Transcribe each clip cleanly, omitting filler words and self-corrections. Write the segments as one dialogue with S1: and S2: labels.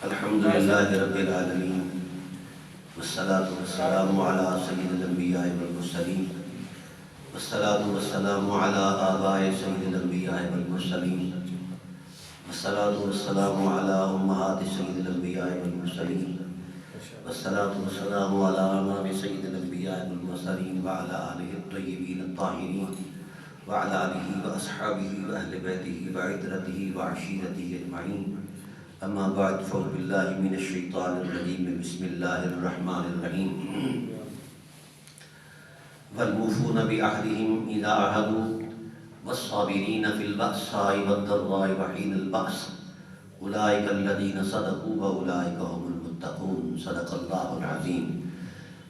S1: الحمد لله رب العالمين والصلاة والسلام على سيد الأنبياء والمرسلين والصلاة والسلام على آباء سيد الأنبياء والمرسلين والصلاة والسلام على أمهات سيد الأنبياء والمرسلين والصلاة والسلام على أمام سيد الأنبياء والمرسلين وعلى آله الطيبين الطاهرين وعلى آله وأصحابه وأهل بيته وعترته وعشيرته أجمعين. أما بعد فأعوذ بالله من الشيطان الرجيم. بسم الله الرحمن الرحيم. والموفون بعهدهم إذا عاهدوا والصابرين في البأساء والضراء وحين البأس أولئك الذين صدقوا وأولئك هم المتقون. صدق الله العظيم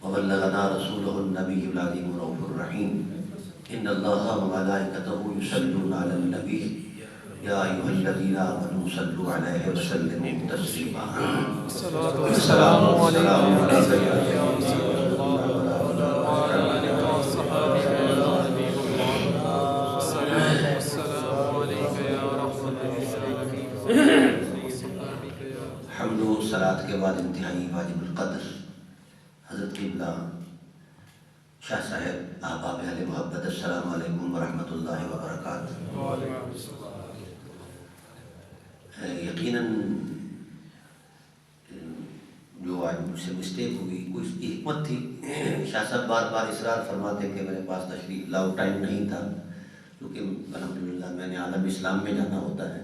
S1: وبلغنا رسوله النبي العظيم الرؤوف الرحيم. إن الله وملائكته يصلون على النبي يا أيها الذين آمنوا صلوا عليه وسلموا تسليما.
S2: الصلاة والسلام عليك يا رسول الله وعلى آلك وصحبه يا حبيب الله. الصلاة والسلام عليك يا رحمة للعالمين وصحبك يا
S1: حمد و صلاة کے بعد انتہائی واجب القدر حضرت قبلہ شاہ صاحب احباب اہل محبت، السلام علیکم ورحمۃ اللہ وبرکاتہ. یقیناً جو آج مجھ سے مسٹیک ہوئی کوئی اس کی حکمت تھی. شاہ صاحب بار بار اصرار فرماتے کہ میرے پاس تشریف لاؤ، ٹائم نہیں تھا کیونکہ الحمدللہ میں نے عالم اسلام میں جانا ہوتا ہے،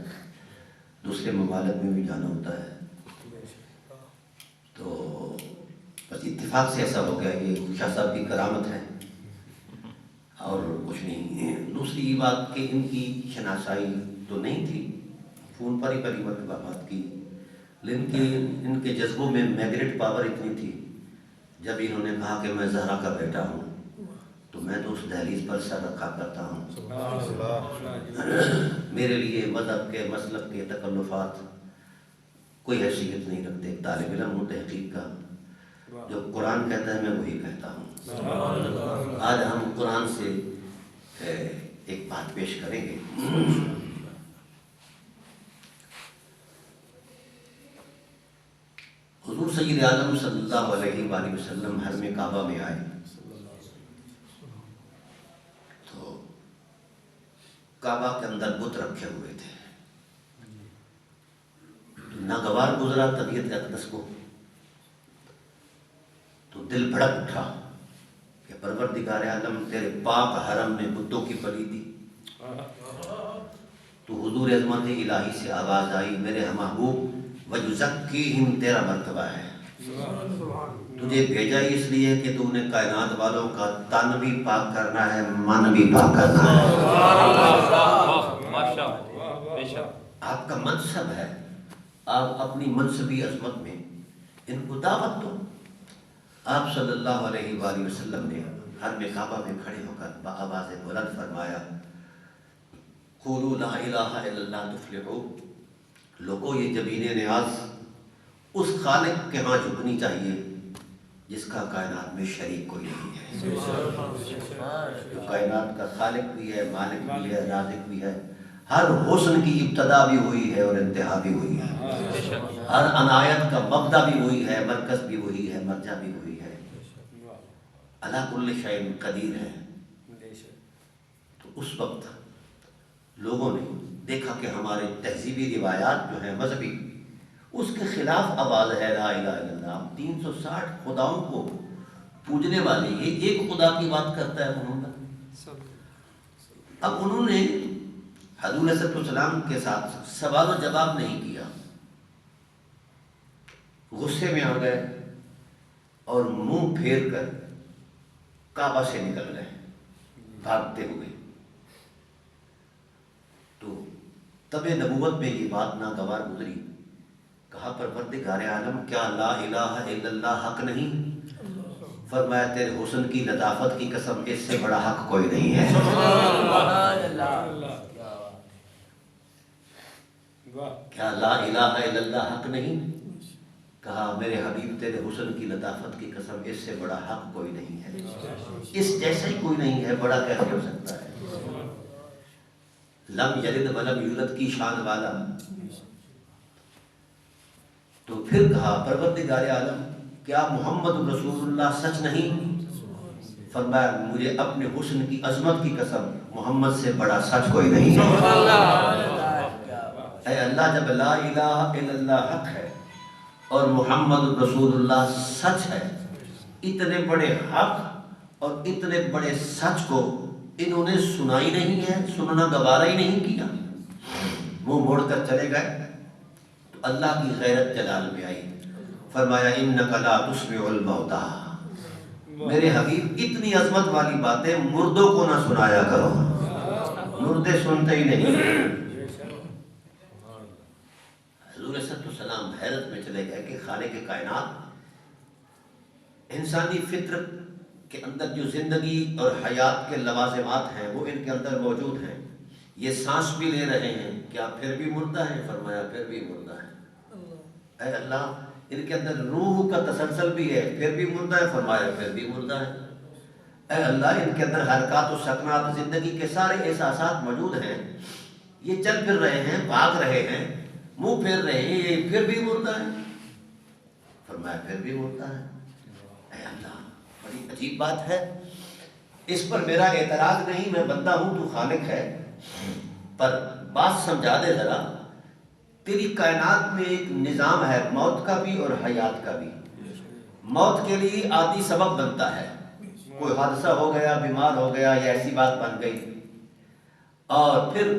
S1: دوسرے ممالک میں بھی جانا ہوتا ہے، تو بس اتفاق سے ایسا ہو گیا. یہ شاہ صاحب کی کرامت ہے اور کچھ نہیں. دوسری یہ بات کہ ان کی شناسائی تو نہیں تھی، فون پر ہی پہلی مرتبہ بات کی، لیکن ان کے جذبوں میں میگریٹ پاور اتنی تھی. جب انہوں نے کہا کہ میں زہرا کا بیٹا ہوں تو میں تو اس دہلیز پر سر رکھا کرتا ہوں. میرے لیے مذہب کے مسلک کے تکلفات کوئی حیثیت نہیں رکھتے. ایک طالب علم ہوں تحقیق کا، جو قرآن کہتا ہے میں وہی کہتا ہوں. آج ہم قرآن سے ایک بات پیش کریں گے. حضور سید اعظم صلی اللہ علیہ وآلہ وسلم حرم کعبہ میں آئے تو کعبہ کے اندر بت رکھے ہوئے تھے. ناگوار گزرا طبیعت اقدس کو تو دل بھڑک اٹھا کہ پروردگار عالم تیرے پاک حرم میں بتوں کی پلیدی. تو حضور عظمت الہی سے آواز آئی، میرے محبوب وَيُزَكِّيهِمْ تیرا مرتبہ ہے، تجھے بھیجا اس لیے کہ تو نے کائنات والوں کا تن بھی پاک کرنا ہے، من بھی پاک کرنا ہے. آپ کا منصب ہے، آپ اپنی منصبی عظمت میں ان کو دعوت دو. آپ صلی اللہ علیہ وآلہ وسلم نے حرم کعبہ میں کھڑے ہو کر بآواز بلند فرمایا، قولوا لا الہ الا اللہ تفلحوا. لوگوں یہ جبین نیاز اس خالق کے ہاں جھکنی چاہیے جس کا کائنات میں شریک کوئی نہیں ہے، جو کائنات کا خالق بھی ہے، مالک بھی ہے، رازق بھی ہے. ہر حسن کی ابتدا بھی ہوئی ہے اور انتہا بھی ہوئی ہے. ہر عنایت کا مبدا بھی وہی ہے، مرکز بھی وہی ہے، مرجع بھی وہی ہے. علی کل شیء قدیر ہے. تو اس وقت لوگوں نے دیکھا کہ ہمارے تہذیبی روایات جو ہیں مذہبی، اس کے خلاف آواز ہے لا الہ الا اللہ. 360 خداؤں کو پوجنے والے یہ ایک خدا کی بات کرتا ہے محمد. اب انہوں نے حضور صلی اللہ علیہ وسلم کے ساتھ سوال و جواب نہیں کیا، غصے میں آ گئے اور منہ پھیر کر کعبہ سے نکل گئے بھاگتے ہوئے. تو تب نبوت میں یہ بات ناگوار گزری. کہا پروردگار عالم کیا لا الہ الا اللہ حق نہیں؟ فرمایا تیرے حسن کی لطافت کی قسم اس سے بڑا حق کوئی نہیں ہے. کیا لا الہ الا اللہ حق نہیں؟ کہا میرے حبیب تیرے حسن کی لطافت کی قسم اس سے بڑا حق کوئی نہیں ہے. اس جیسا ہی کوئی نہیں ہے، بڑا کیسے ہو سکتا ہے؟ لم یلد ولم یولد کی شان والا تو پھر کہا پروردگار عالم کیا محمد رسول اللہ سچ نہیں؟ فرمایا مجھے اپنے حسن کی عظمت کی قسم محمد سے بڑا سچ کوئی نہیں ہے۔ اے اللہ جب لا الہ الا اللہ حق ہے اور محمد رسول اللہ سچ ہے، اتنے بڑے حق اور اتنے بڑے سچ کو انہوں نے سنا ہی نہیں ہے، سننا گوارا ہی نہیں کیا، وہ موڑ کر چلے گئے۔ تو اللہ کی غیرت جلال میں آئی، فرمایا انک لا تسمع الموتى، میرے حبیب اتنی عظمت والی باتیں مردوں کو نہ سنایا کرو، مردے سنتے ہی نہیں۔ حضور صلی اللہ علیہ وسلم حیرت میں چلے گئے کہ خالق کائنات انسانی فطرت کے اندر جو زندگی اور حیات کے لوازمات ہیں وہ ان کے اندر موجود ہیں، یہ سانس بھی لے رہے ہیں، کیا پھر بھی مردہ ہیں؟ فرمایا پھر بھی مردہ ہے۔ اے اللہ ان کے اندر روح کا تسلسل بھی ہے، پھر بھی مردہ ہے؟ فرمایا پھر بھی مردہ ہے۔ اے اللہ ان کے اندر حرکات و سکنات زندگی کے سارے احساسات موجود ہیں، یہ چل پھر رہے ہیں، بھاگ رہے ہیں، منہ پھیر رہے ہیں، یہ پھر بھی مردہ ہے؟ فرمایا پھر بھی مردہ ہے۔ اے اللہ بڑی عجیب بات ہے، اس پر میرا اعتراض نہیں، میں بندہ ہوں تو خالق ہے، پر بات سمجھا دے ذرا، تیری کائنات میں ایک نظام ہے موت کا بھی اور حیات کا بھی۔ موت کے لیے عادی سبب بنتا ہے، کوئی حادثہ ہو گیا، بیمار ہو گیا یا ایسی بات بن گئی، اور پھر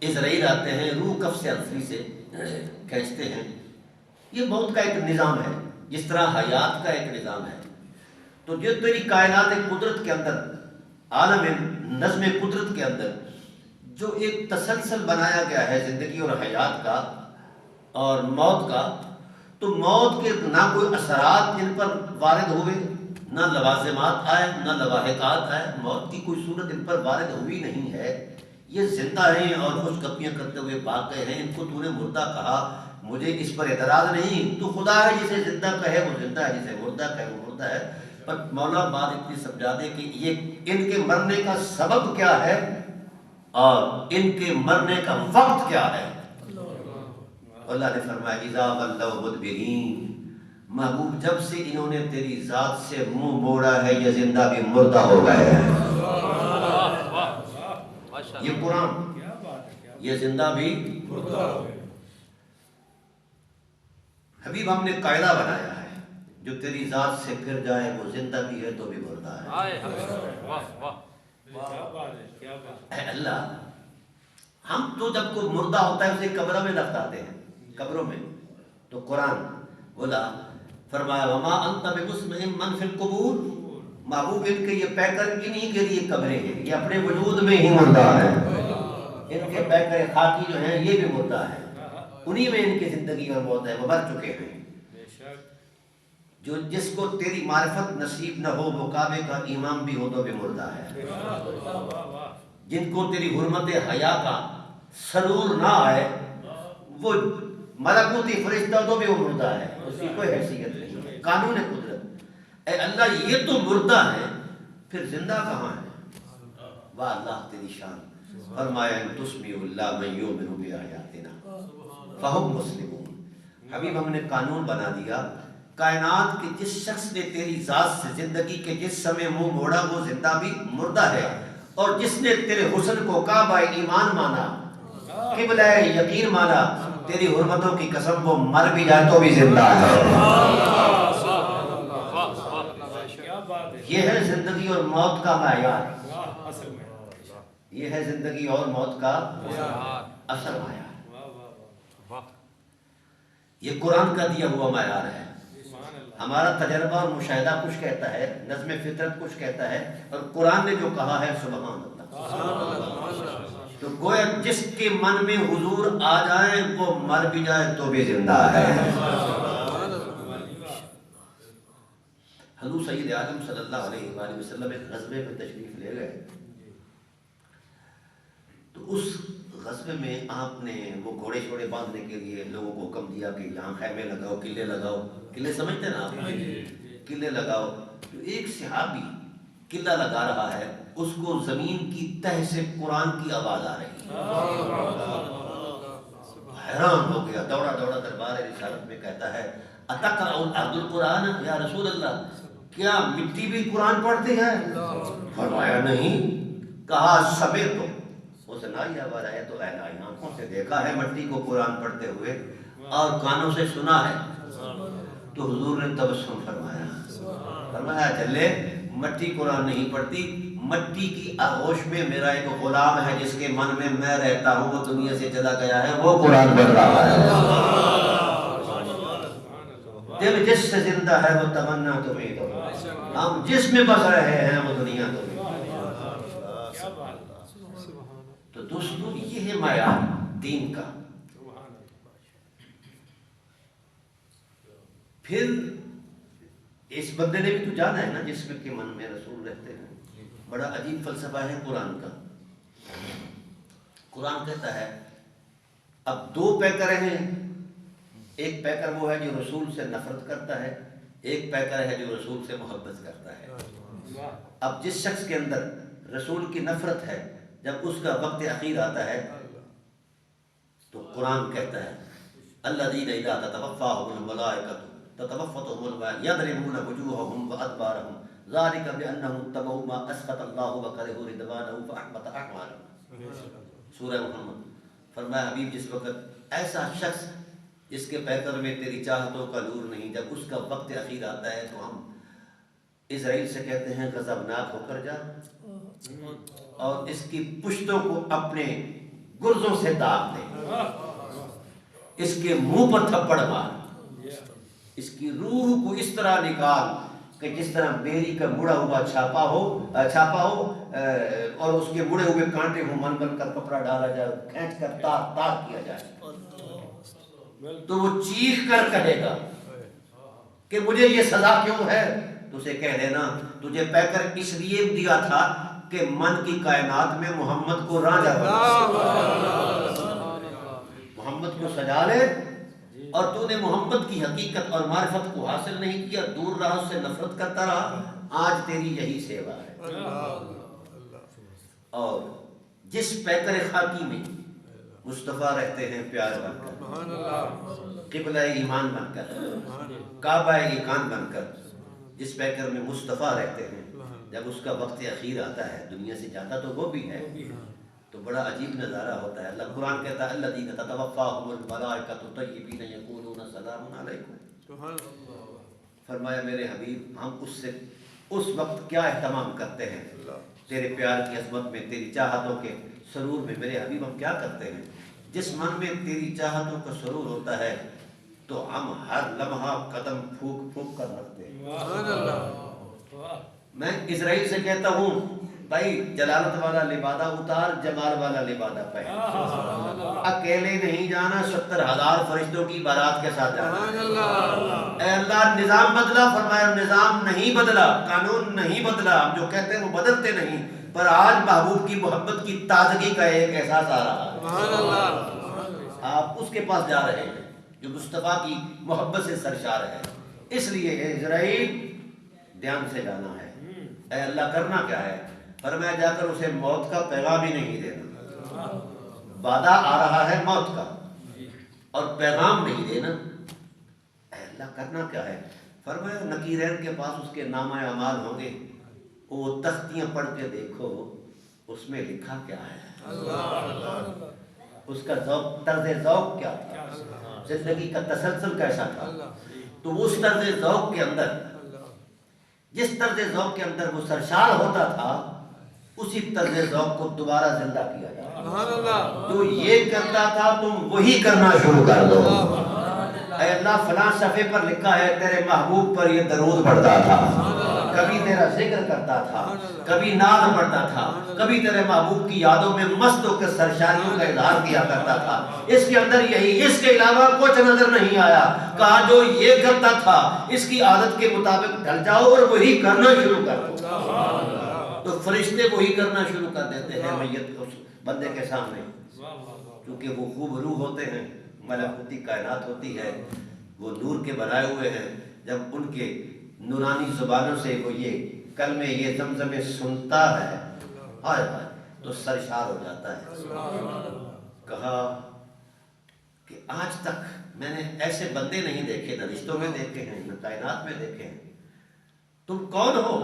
S1: اسرائیل آتے ہیں، روح کف سے انفری سے کھینچتے ہیں، یہ موت کا ایک نظام ہے، جس طرح حیات کا ایک نظام ہے۔ تو جو تیری کائنات قدرت کے اندر، عالم نظم قدرت کے اندر جو ایک تسلسل بنایا گیا ہے زندگی اور حیات کا اور موت کا، تو موت کے نہ کوئی اثرات ان پر وارد ہوئے، نہ لوازمات آئے، نہ لواحقات آئے، موت کی کوئی صورت ان پر وارد ہوئی نہیں ہے، یہ زندہ ہیں اور خوش گپیاں کرتے ہوئے بھاگ گئے ہیں، ان کو تو نے مردہ کہا، مجھے اس پر اعتراض نہیں، تو خدا ہے جسے زندہ کہے وہ زندہ ہے، جسے مردہ کہے وہ مردہ ہے، پر مولا بات اتنی سمجھا دے کہ یہ ان کے مرنے کا سبب کیا ہے اور ان کے مرنے کا وقت کیا ہے۔ اللہ نے فرمایا اذا ولوا مدبرین، محبوب جب سے انہوں نے تیری ذات سے منہ موڑا ہے یہ زندہ بھی مردہ ہو گئے ہیں۔ یہ قرآن، یہ زندہ بھی مردہ ہو گئے۔ حبیب ہم نے قاعدہ بنایا ہے جو تیری ذات سے پھر جائے وہ زندہ بھی ہے تو بھی مردہ ہے۔ اے اللہ ہم تو جب کوئی مردہ ہوتا ہے اسے قبروں میں لٹکاتے ہیں، قبروں میں، تو قرآن بولا، فرمایا وما انت بمسمع من فی القبور، محبوب ان کے یہ پیکر انہی کے لیے قبریں ہیں، یہ اپنے وجود میں ہی مردہ ہیں، ان کے پیکر خاکی جو ہیں یہ بھی مردہ ہیں، انہی میں ان کی زندگی اور موت ہے، وہ مر چکے ہیں۔ جو جس کو تیری معرفت نصیب نہ ہو وہ کعبے کا امام بھی ہو تو بھی مردہ ہے، جن کو تیری حرمت حیا کا سرور نہ آئے وہ ملکوتی فرشتہ تو بھی وہ مردہ ہے، اس کی کوئی حیثیت نہیں، قانون قدرت۔ اے اللہ یہ تو مردہ ہیں پھر زندہ کہاں ہے؟ واہ اللہ تیری شان۔ فرمایا ان تسمیع اللہ من یؤمن بآیاتنا فہم مسلمون۔ حبیب ہم نے قانون بنا دیا، کائنات کے جس شخص نے تیری ذات سے زندگی کے جس سمے منہ موڑا وہ زندہ بھی مردہ ہے، اور جس نے تیرے حسن کو کعبہ ایمان مانا، قبلہ یقین مانا، تیری حرمتوں کی قسم وہ مر بھی جائے تو بھی زندہ ہے۔ یہ ہے زندگی اور موت کا معیار، یہ ہے زندگی اور موت کا اصل معیار، یہ قرآن کا دیا ہوا معیار ہے۔ ہمارا تجربہ اور مشاہدہ کچھ کہتا ہے، نظم فطرت کچھ کہتا ہے، اور قرآن نے جو کہا ہے سبحان اللہ۔ تو گویا جس کے من میں حضور آ جائے وہ مر بھی جائے تو بھی زندہ ہے۔ حضور سید اعظم صلی اللہ علیہ وآلہ وسلم ایک غزوے میں تشریف لے گئے، تو اس غزوے میں آپ نے وہ گھوڑے شوڑے باندھنے کے لیے لوگوں کو حکم دیا کہ یہاں خیمے لگاؤ، قلعے لگاؤ، قلعے سمجھتے نا آپ، قلعے لگاؤ۔ تو ایک صحابی قلعہ لگا رہا ہے، اس کو زمین کی تہ سے قرآن کی آواز آ رہی ہے، حیران ہو گیا، دوڑا دوڑا دربار رسالت میں کہتا ہے اتقرأ الارض القرآن یا رسول اللہ، کیا مٹی بھی قرآن پڑھتی ہے؟ فرمایا نہیں۔ کہا سمعت تو سنائی آواز آیا تو آنکھوں سے دیکھا ہے مٹی کو قرآن پڑھتے ہوئے اور کانوں سے سنا ہے۔ تو حضور نے تبسم فرمایا، فرمایا چلے مٹی قرآن نہیں پڑھتی، مٹی کی آغوش میں میرا ایک غلام ہے جس کے من میں میں رہتا ہوں، وہ دنیا سے چلا گیا ہے، وہ قرآن پڑھ رہا ہے۔ دل جس سے زندہ ہے وہ تمنا تمہیں دو، ہم جس میں بس رہے ہیں وہ دنیا تمہیں۔ تو دوستو یہ ہے معیار دین کا۔ پھر اس بندے نے بھی تو جانا ہے نا جس میں کہ من میں رسول رہتے ہیں۔ بڑا عجیب فلسفہ ہے قرآن کا۔ قرآن کہتا ہے اب دو پیکر ہیں، ایک پیکر وہ ہے جو رسول سے نفرت کرتا ہے، ایک پیکر ہے جو رسول سے محبت کرتا ہے۔ اب جس شخص کے اندر رسول کی نفرت ہے، جب اس کا وقت اخیر آتا ہے تو قرآن کہتا ہے الذین اذا تتوفاهم الملائکۃ تتوفتهم الملائکۃ یضربون وجوہهم وادبارهم ذلک بانهم اتبعوا ما اسخط اللہ وکرہوا رضوانہ فاحبط اعمالهم۔ سورہ محمد۔ فرمایا حبیب جس وقت ایسا شخص جس کے پیکر میں تیری چاہتوں کا نور نہیں، جب اس کا وقت اخیر آتا ہے تو ہم اسرائیل سے کہتے ہیں غضبناک ہو کر جا اور اس کی پشتوں کو اپنے گرزوں سے داغ دے، اس کے منہ پر تھپڑ مار، اس کی روح کو اس طرح نکال کہ جس طرح بیری کا مڑا ہوا چھاپا ہو اور اس کے مڑے ہوئے کانٹے ہوں، من بن کر کپڑا ڈالا جائے، کھینچ کر تار تار کیا جائے، تو وہ چیخ کر کہے گا کہ مجھے یہ سزا کیوں ہے؟ تو اسے کہہ دینا تجھے پیکر اس لیے دیا تھا کہ من کی کائنات میں محمد کو راجہ بنا، محمد کو سجا لے، اور تو نے محمد کی حقیقت اور معرفت کو حاصل نہیں کیا، دور رہا، اس سے نفرت کرتا رہا، آج تیری یہی سیوا ہے۔ اور جس پیکر خاکی میں مصطفیٰ رہتے ہیں پیار بن کر، قبلہ ایمان بن کر، کعبہ ایقان بن کر، جس پیکر میں مصطفیٰ رہتے ہیں، جب اس کا وقت اخیر آتا ہے، دنیا سے جاتا تو وہ بھی ہے، تو بڑا عجیب نظارہ ہوتا ہے۔ اللہ قرآن کہتا ہے الذین تتوفاهم الملائکۃ طیبین یقولون سلام علیکم۔ فرمایا میرے حبیب ہم اس وقت کیا اہتمام کرتے ہیں، تیرے پیار کی عظمت میں، تیری چاہتوں کے سرور میں میرے حبیب ہم کیا کرتے ہیں؟ جس من میں تیری چاہتوں کا سرور ہوتا ہے تو ہم ہر لمحہ قدم پھونک پھونک کر رکھتے ہیں۔ میں اسرائیل سے کہتا ہوں بھائی جلالت والا لبادہ اتار، جمال والا لبادہ پہن، اکیلے نہیں جانا، 70,000 فرشتوں کی بارات کے ساتھ جانا۔ اے اللہ نظام بدلا، فرمایا نظام نہیں بدلا، قانون نہیں بدلا، ہم جو کہتے ہیں وہ بدلتے نہیں، پر آج محبوب کی محبت کی تازگی کا ایک احساس آ رہا ہے۔ آپ اس کے پاس جا رہے ہیں جو مصطفیٰ کی محبت سے سرشار ہے، اس لیے اے اسرائیل دھیان سے جانا ہے۔ اے اللہ کرنا کیا ہے؟ فرمایا جا کر اسے موت کا پیغام ہی نہیں دینا، وعدہ آ رہا ہے موت کا اور پیغام نہیں دینا۔ اے اللہ کرنا کیا ہے؟ فرمایا نکیرین کے پاس اس کے نامہ اعمال ہوں گے، وہ تختیاں پڑھ کے دیکھو اس میں لکھا کیا ہے، اس کا ذوق، طرز ذوق کیا تھا، زندگی کا تسلسل کیسا تھا۔ تو اس طرز ذوق کے اندر، جس طرز ذوق کے اندر وہ سرشار ہوتا تھا، اسی طرز ذوق کو دوبارہ زندہ کیا جائے۔ جو یہ کرتا تھا تم وہی کرنا شروع کر دو۔ اے اللہ فلاں صفحے پر لکھا ہے تیرے محبوب پر یہ درود پڑھتا تھا، کبھی تیرا ذکر کرتا تھا، کبھی نعت پڑھتا تھا، کبھی تیرے محبوب کی یادوں میں مست ہو کر سرشاریوں کا اظہار کیا کرتا تھا، اس کے اندر یہی، اس کے علاوہ کچھ نظر نہیں آیا۔ کہا جو یہ کرتا تھا اس کی عادت کے مطابق ڈھل جاؤ اور وہی کرنا شروع کر دو۔ تو فرشتے وہی کرنا شروع کر دیتے ہیں میت اس بندے کے سامنے، کیونکہ وہ خوب روح ہوتے ہیں، ملکوتی کائنات ہوتی ہے، وہ نور کے بنائے ہوئے ہیں۔ جب ان کے نورانی زبانوں سے وہ یہ کلمے، یہ زمزمے سنتا ہے، ہائے ہائے، تو سرشار ہو جاتا ہے۔ کہا کہ آج تک میں نے ایسے بندے نہیں دیکھے، نہ رشتوں میں دیکھے ہیں نہ کائنات میں دیکھے ہیں. تم کون ہو؟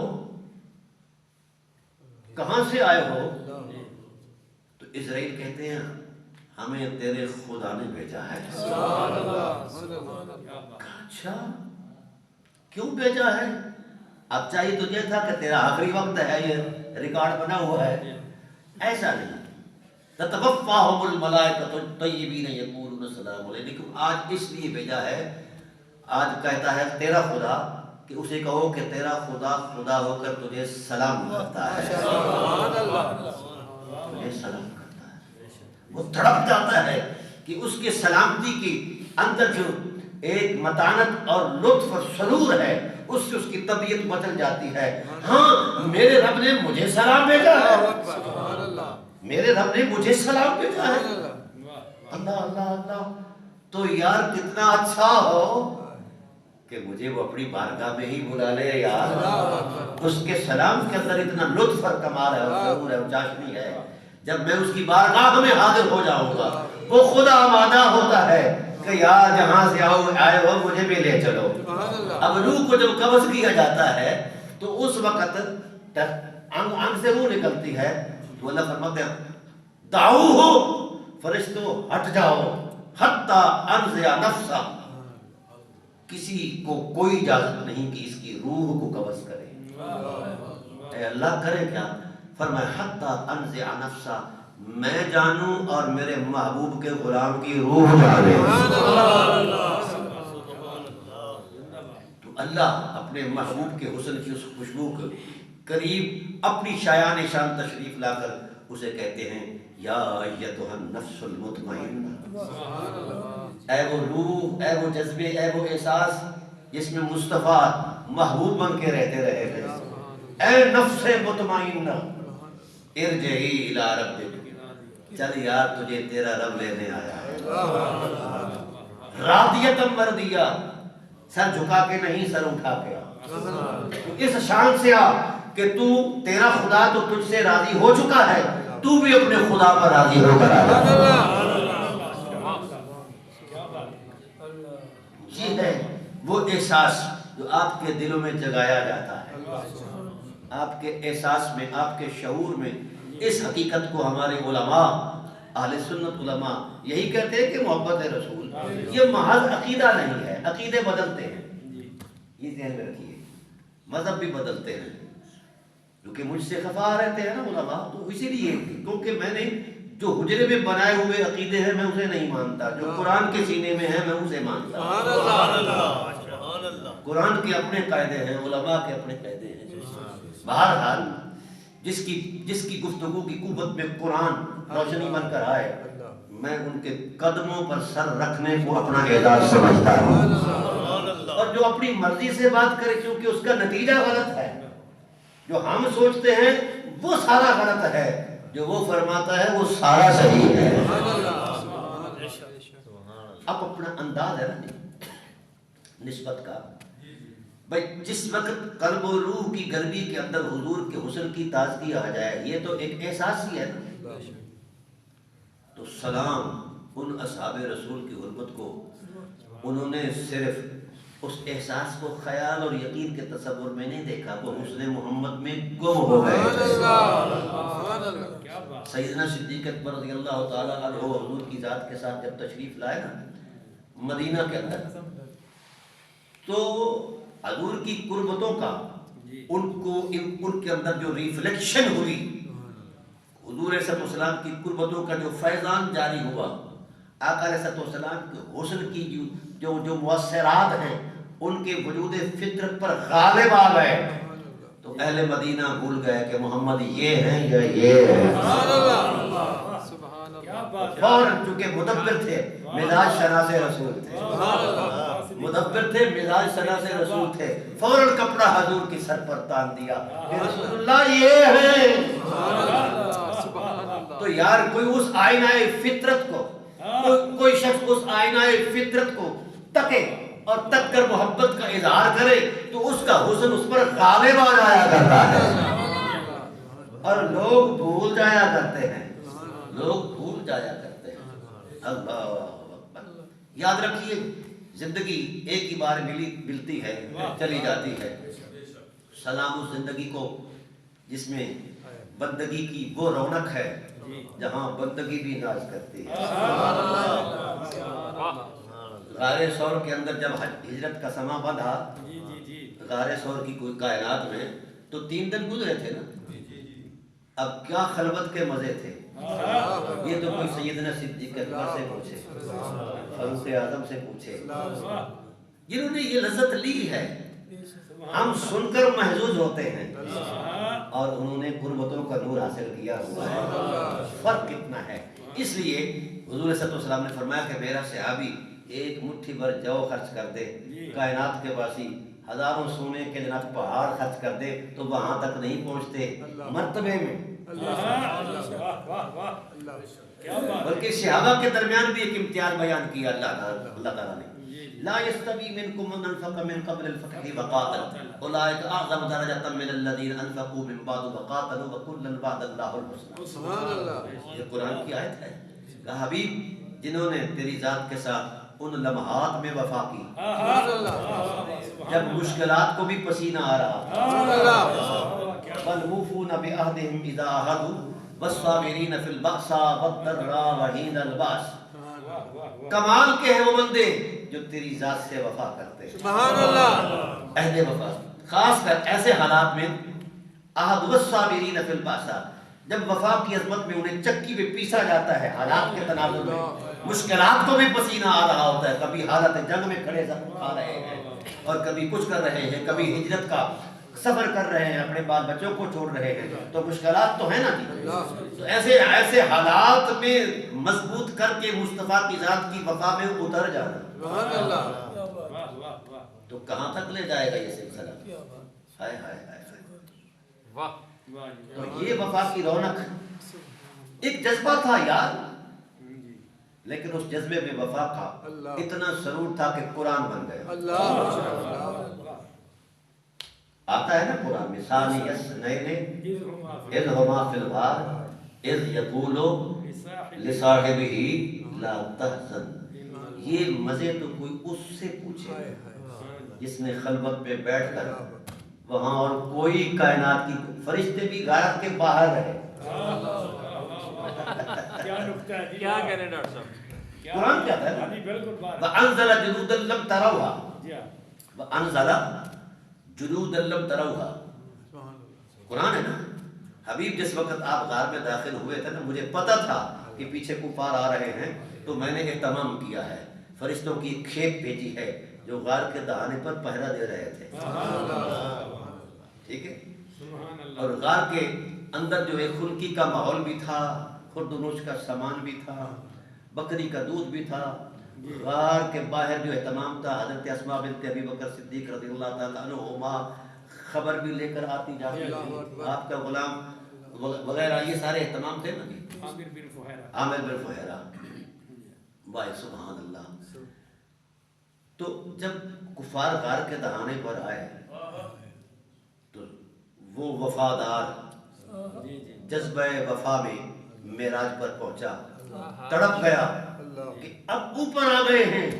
S1: کہاں سے آئے ہو؟ تو اسرائیل کہتے ہیں ہمیں تیرے خدا نے بھیجا ہے. اچھا کیوں بھیجا ہے؟ اب چاہیے تجھے تھا کہ تیرا آخری وقت ہے، یہ ریکارڈ بنا ہوا ہے. ایسا نہیں. تتوفاہم الملائکۃ الطیبین یقولون سلام علیکم. آج اس لیے بھیجا ہے، آج کہتا ہے تیرا خدا کہ اسے کہو کہ تیرا خدا خدا ہو کر تجھے سلام کرتا ہے. تجھے سلام کرتا ہے. وہ تڑپ جاتا ہے کہ اس کے سلامتی کی اندر جو ایک متانت اور لطف اور سرور ہے اس سے اس کی طبیعت بدل جاتی ہے. ہاں میرے رب نے مجھے سلام بھیجا ہے، میرے رب نے مجھے سلام بھیجا ہے. اللہ اللہ اللہ. تو یار کتنا اچھا ہو کہ مجھے وہ اپنی بارگاہ میں ہی بلا لے یار. اس کے سلام کے اندر اتنا لطف اور کمال ہے اور سرور ہے اور چاشنی ہے. جب میں اس کی بارگاہ میں حاضر ہو جاؤں گا وہ خدا آمادہ ہوتا ہے کہ یار جہاں سے آئے ہو مجھے بھی لے چلو. اب روح کو جب قبض کیا جاتا ہے تو اس وقت انگ سے روح نکلتی ہے تو اللہ فرماتے ہیں دعو ہو فرشتو ہٹ جاؤ حتی انزع نفسا. کسی کو کوئی اجازت نہیں کہ اس کی روح کو قبض کرے. اے اللہ کرے کیا؟ فرمایا حتی انزع نفسا، میں جانوں اور میرے محبوب کے غلام کی روح جانے. تو اللہ اپنے محبوب کے حسن کی اس خوشبو کے قریب اپنی شایان شان تشریف لا کر اسے کہتے ہیں یا ایتھا النفس المطمئنہ. اے وہ روح، اے وہ جذبے، اے وہ احساس جس میں مصطفیٰ محبوب بن کے رہتے رہے تھے. اے نفس مطمئنہ ارجعی الی ربک، چل یار تجھے تیرا رب لینے آیا ہے. راضیۃ مرضیہ، سر جھکا کے نہیں سر اٹھا کے آ. اس شان سے آ کہ تو تیرا خدا تو تجھ سے راضی ہو چکا ہے، تو بھی اپنے خدا پر راضی ہو کر آ. یہ ہے وہ احساس جو آپ کے دلوں میں جگایا جاتا ہے. آپ کے احساس میں، آپ کے شعور میں اس حقیقت کو ہمارے علماء اہل سنت علماء یہی کہتے ہیں کہ محبت رسول یہ محض عقیدہ نہیں ہے. عقیدے بدلتے ہیں، یہ ذہن میں رکھیے. مذہب بھی بدلتے ہیں کیونکہ مجھ سے خفا رہتے ہیں نا علماء. تو اسی لیے کیونکہ میں نے جو حجرے میں بنائے ہوئے عقیدے ہیں میں اسے نہیں مانتا، جو قرآن کے سینے میں ہیں میں اسے مانتا. قرآن کے اپنے قاعدے ہیں، علماء کے اپنے قاعدے ہیں. بہرحال جس کی گفتگو کی قوت میں قرآن روشنی بن کر آئے، میں ان کے قدموں پر سر رکھنے کو اپنا اعزاز سمجھتا ہوں. اور جو اپنی مرضی سے بات کرے کیونکہ اس کا نتیجہ غلط ہے، جو ہم سوچتے ہیں وہ سارا غلط ہے، جو وہ فرماتا ہے وہ سارا صحیح ہے. اب اپنا انداز ہے نا نسبت کا. بھائی جس وقت قلب و روح کی گرمی کے اندر حضور کے حسن کی تازگی آ جائے، یہ تو ایک احساس ہی ہے نا. تو سلام ان اصحاب رسول کی حرمت کو، انہوں نے صرف اس احساس کو خیال اور یقین کے تصور میں نہیں دیکھا، وہ حسن محمد میں گم ہو گئے. سیدنا صدیق اکبر رضی اللہ تعالیٰ عنہ حضور کی ذات کے ساتھ جب تشریف لائے نا مدینہ کے اندر، تو حضور کی قربتوں کا ان کے اندر جو ریفلیکشن ہوئی، حضور علیہ السلام کی قربتوں کا جو فیضان جاری ہوا، آقا علیہ السلام کے حسن کی جو مؤثرات ہیں ان کے وجود فطرت پر غالب آ گئے. تو اہل مدینہ بھول گئے کہ محمد یہ ہیں یا یہ ہیں. اور چونکہ مدبر تھے مزاج شناس رسول تھے، مدبر تھے مزاج شناس رسول تھے، فوراً کپڑا حضور کی سر پر تان دیا کہ رسول اللہ یہ ہیں. تو یار کوئی اس آئینہ فطرت کو، کوئی شخص اس آئینہ فطرت کو تکے اور تک کر محبت کا اظہار کرے تو اس کا حسن اس پر غالب آ جایا کرتا ہے. اور لوگ بھول جایا کرتے ہیں، لوگ بھول جایا کرتے ہیں. اللہ اکبر. یاد رکھیے زندگی ایک ہی بار ملتی ہے، چلی جاتی ہے۔ سلام اس زندگی کو جس میں بندگی کی وہ رونق ہے جہاں بندگی بھی ناز کرتی ہے۔ غار ثور کے اندر جب ہجرت کا سما بندھا، غار ثور کی کوئی کائنات میں تو 3 دن گزرے تھے نا، اب کیا خلوت کے مزے تھے۔ یہ تو کوئی سیدنا صدیق اکبر سے پوچھے، فاروق اعظم سے پوچھے، جنہوں نے یہ لذت لی ہے۔ ہم سن کر محظوظ ہوتے ہیں اور انہوں نے قربتوں کا نور حاصل کیا ہوا ہے، فرق کتنا ہے۔ اس لیے حضور صلی اللہ علیہ وسلم نے فرمایا کہ میرا صحابی ایک مٹھی بھر جو خرچ کر دے، کائنات کے باسی ہزاروں سونے کے جناب پہاڑ خرچ کر دے تو وہاں تک نہیں پہنچتے مرتبے میں، بلکہ صحابہ کے درمیان بھی ایک امتیاز بیان کیا اللہ تعالیٰ نے۔ لا يستوي منكم من انفق من قبل الفتح وقاتل اولئك اعظم درجة من الذين انفقوا من بعد وقاتلوا وكلا وعد الله الحسنى۔ سبحان اللہ، یہ قرآن کی آیت ہے۔ کہا حبیب جنہوں نے تیری ذات کے ساتھ ان لمحات میں وفا کی جب مشکلات کو بھی پسینہ آ رہا، والموفون بعهدهم اذا عاهدوا والصابرین فی البأساء والضراء وحین البأس۔ کمال کے ہیں وہ بندے جو تیری ذات سے وفا کرتے ہیں، سبحان اللہ، عہد وفا، خاص کر ایسے حالات میں عہد والصابرین فی البأساء، جب وفا کی عظمت میں انہیں چکی میں پیسا جاتا ہے، حالات کے تناظر میں مشکلات کو بھی پسینہ آ رہا ہوتا ہے، کبھی حالت جنگ میں کھڑے زخم کھا رہے ہیں اور کبھی کچھ کر رہے ہیں، کبھی ہجرت کا سفر کر رہے ہیں، اپنے بال بچوں کو چھوڑ رہے ہیں، تو مشکلات تو ہیں نا جی۔ تو ایسے حالات میں مضبوط کر کے مصطفیٰ کی ذات کی وفا میں اتر جانا، تو کہاں تک لے جائے گا یہ سلسلہ؟ ہائے ہائے ہائے، تو یہ وفا کی رونق ایک جذبہ تھا یار، لیکن اس جذبے میں وفا کا اتنا سرور تھا کہ قرآن بن گیا۔ آتا ہے نا قرآن میں ثانی اثنین اذ ہما فی الغار اذ یقول لصاحبہ لا تحزن۔ یہ مزے تو کوئی اس سے پوچھے جس نے خلوت پہ بیٹھ کر وہاں، اور کوئی کائنات کی فرشتے بھی غارت کے باہر رہے۔
S2: کیا کہہ رہے ہیں ڈاکٹر صاحب؟
S1: قرآن کیا ہے وَأَنزَلَ جُنُودًا لَّمْ تَرَوْهَا، وَأَنزَلَ جُنُودًا لَّمْ تَرَوْهَا، قرآن ہے نا۔ حبیب جس وقت آپ غار میں داخل ہوئے تھے نا، مجھے پتا تھا کہ پیچھے کفار آ رہے ہیں، تو میں نے اہتمام کیا ہے، فرشتوں کی ایک کھیپ بھیجی ہے جو غار کے دہانے پر پہرا دے رہے تھے، ٹھیک ہے۔ اور غار کے اندر جو ایک خنکی کا ماحول بھی تھا، خرد و نوش کا سامان بھی تھا، بکری کا دودھ بھی تھا، غار کے باہر جو اہتمام تھا، حضرت اسماء بنت ابی بکر صدیق رضی اللہ تعالیٰ عنہما خبر بھی لے کر آتی جاتی تھی، آپ کا غلام وغیرہ، یہ سارے اہتمام تھے نا جی۔ عامر بن فہیرہ، بھائی سبحان اللہ۔ تو جب کفار غار کے دہانے پر آئے تو وہ وفادار جذبہ وفا میں معراج پر پہنچا، تڑپ گیا کہ اب اوپر آ گئے ہیں،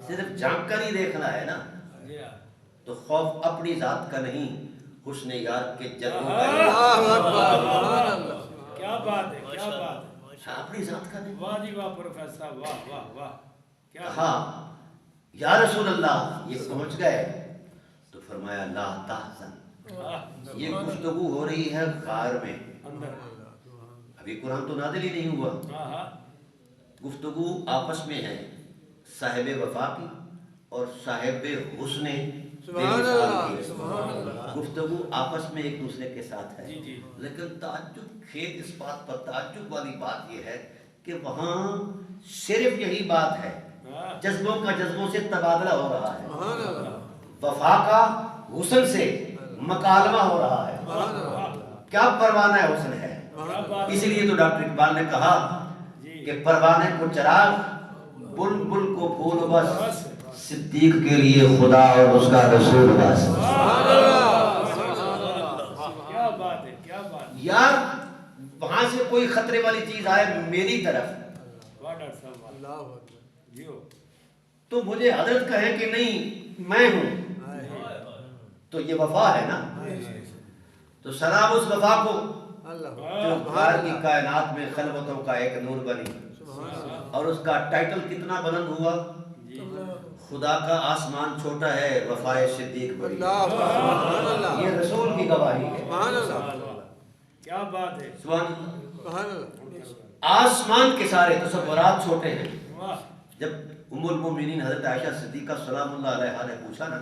S1: صرف جھانک کر ہی دیکھنا ہے نا، تو خوف اپنی ذات کا نہیں، حسن یار کے جلووں کا ہے۔
S3: کیا بات ہے، کیا بات ہے،
S1: اپنی ذات کا نہیں۔
S3: واہ جی واہ پروفیسر صاحب، واہ واہ واہ،
S1: کہا یا رسول اللہ یہ پہنچ گئے، تو فرمایا لا تحزن، یہ گفتگو ہو رہی ہے غار میں، ابھی قرآن تو نازل ہی نہیں ہوا، گفتگو آپس میں ہے صاحب وفا کی اور صاحب حسن گفتگو آپس میں ایک دوسرے کے ساتھ ہے، لیکن تعجب خیز اس بات پر تعجب والی بات یہ ہے کہ وہاں صرف یہی بات ہے، جذبوں کا جذبوں سے تبادلہ ہو رہا ہے، وفا کا حسن سے مکالمہ ہو رہا ہے، کیا پروانہ حسن ہے۔ اسی لیے تو ڈاکٹر اقبال نے کہا کہ پروانے کو چراغ، بلبل کو پھول بس، صدیق کے لیے خدا اور اس کا رسول بس۔
S3: کیا بات ہے، کیا بات،
S1: یار وہاں سے کوئی خطرے والی چیز آئے میری طرف، تو مجھے حضرت کہے کہ نہیں میں ہوں، تو یہ وفا ہے نا. تو سلام اس وفا کو جو باہر کی کائنات میں خلوتوں کا ایک نور بنی، اور اس کا ٹائٹل کتنا بلند ہوا، خدا کا آسمان چھوٹا ہے وفائے صدیق بڑی. یہ رسول کی گواہی ہے.
S3: کیا بات ہے.
S1: سبحان اللہ. آسمان کے سارے تصورات چھوٹے ہیں. جب ام المومنین حضرت عائشہ صدیقہ سلام اللہ علیہا نے پوچھا نا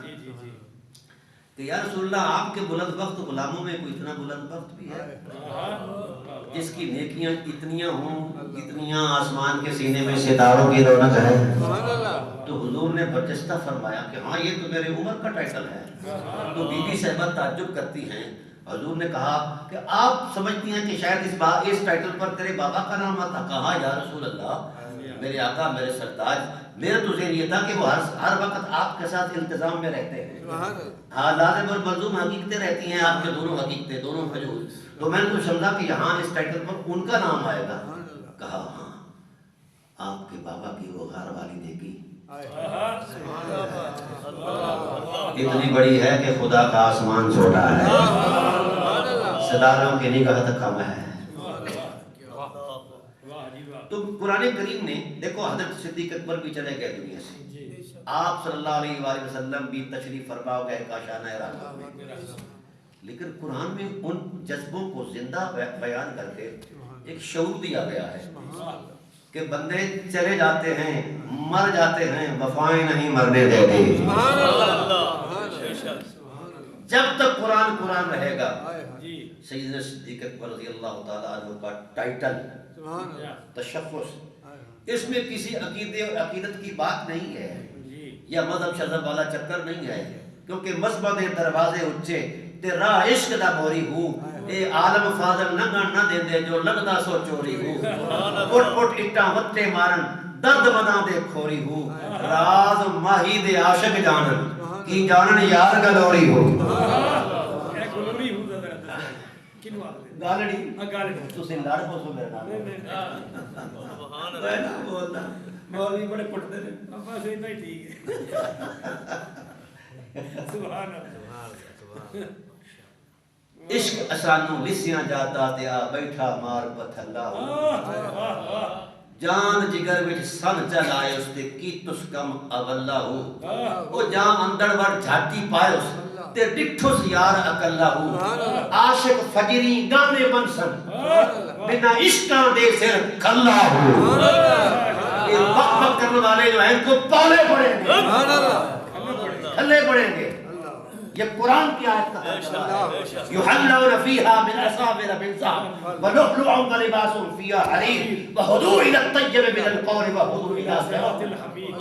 S1: کہ یا رسول اللہ آپ کے بلند وقت غلاموں میں کوئی اتنا بلند وقت بھی ہے جس کی نیکیاں اتنیاں ہوں جتنیاں آسمان کے سینے میں ستاروں کی رونق ہے؟ تو حضور نے برجستہ فرمایا کہ ہاں یہ تو میرے عمر کا ٹائٹل ہے. تو بی بی صاحبہ تعجب کرتی ہیں. حضور نے کہا کہ آپ سمجھتی ہیں کہ شاید اس ٹائٹل پر تیرے بابا کا نام آتا. کہا یا رسول اللہ میرے آقا میرے سرتاج، میرا تو ذہن یہ تھا کہ وہ ہر وقت آپ کے ساتھ التزام میں رہتے ہیں. ہاں لازم اور ملزوم حقیقتیں رہتی ہیں آپ کے دونوں حقیقتیں دونوں وجود. تو میں نے تو سمجھا کہ یہاں اس ٹائٹل پر ان کا نام آئے گا. کہا ہاں آپ کے بابا کی وہ غار والی نیکی اتنی بڑی ہے کہ خدا کا آسمان چھوٹا ہے، ستاروں کی نگاہ تک کم ہے. تو قرآن کریم نے دیکھو حضرت صدیق اکبر بھی چلے گئے دنیا سے، آپ صلی اللہ علیہ وآلہ وسلم بھی تشریف فرما گئے کاشانہ راہ میں، لیکن قرآن میں ان جذبوں کو زندہ بیان کر کے ایک شعور دیا گیا ہے کہ بندے چلے جاتے ہیں مر جاتے ہیں وفائیں نہیں مرنے دیتے. جب تک قرآن قرآن رہے گا. سیدنا صدیق اکبر رضی اللہ تعالیٰ عنہ کا ٹائٹل تشخص، اس میں کسی عقیدت کی بات نہیں ہے یا مذہب شذب والا چکر نہیں ہے، کیونکہ مذہب دے دروازے اچھے تے راہ عشق دا موری ہوں اے عالم فاضل نگن نہ دے دے جو لگدا سو چوری ہوں پٹ پٹ اٹا وتے مارن درد بنا دے کھوری ہوں راز ماہی دے عاشق جانن کی جانن یار گلوری ہو. گالڑی تسی لڑ پوسو میرے نال میں بولدا مولوی بڑے پٹدے نے بس اتنا ہی ٹھیک ہے.
S3: سبحان اللہ.
S1: عشق اسانو لسیاں جاتا تے آ بیٹھا مار پتھلا ہو جان جگر وچ سن چلائے اس تے کیتس کم اولا ہو او جان اندر وڑ جھاٹی پائے اس تے ڈٹھوس یار اکلا ہو عاشق فجری گانے بنسن بنا عشقاں دے سر کھلا ہو. یہ وقت وقت کرنے والے جو ہیں ان کو پالے پڑیں گے کھلے پڑیں گے. یہ قرآن کی آیت کا یحلون فیہا من اساور من ذہب ولؤلؤ ولباسهم فیہا حریر وہدوا الی الطیب من القول وہدوا الی صراط الحمید.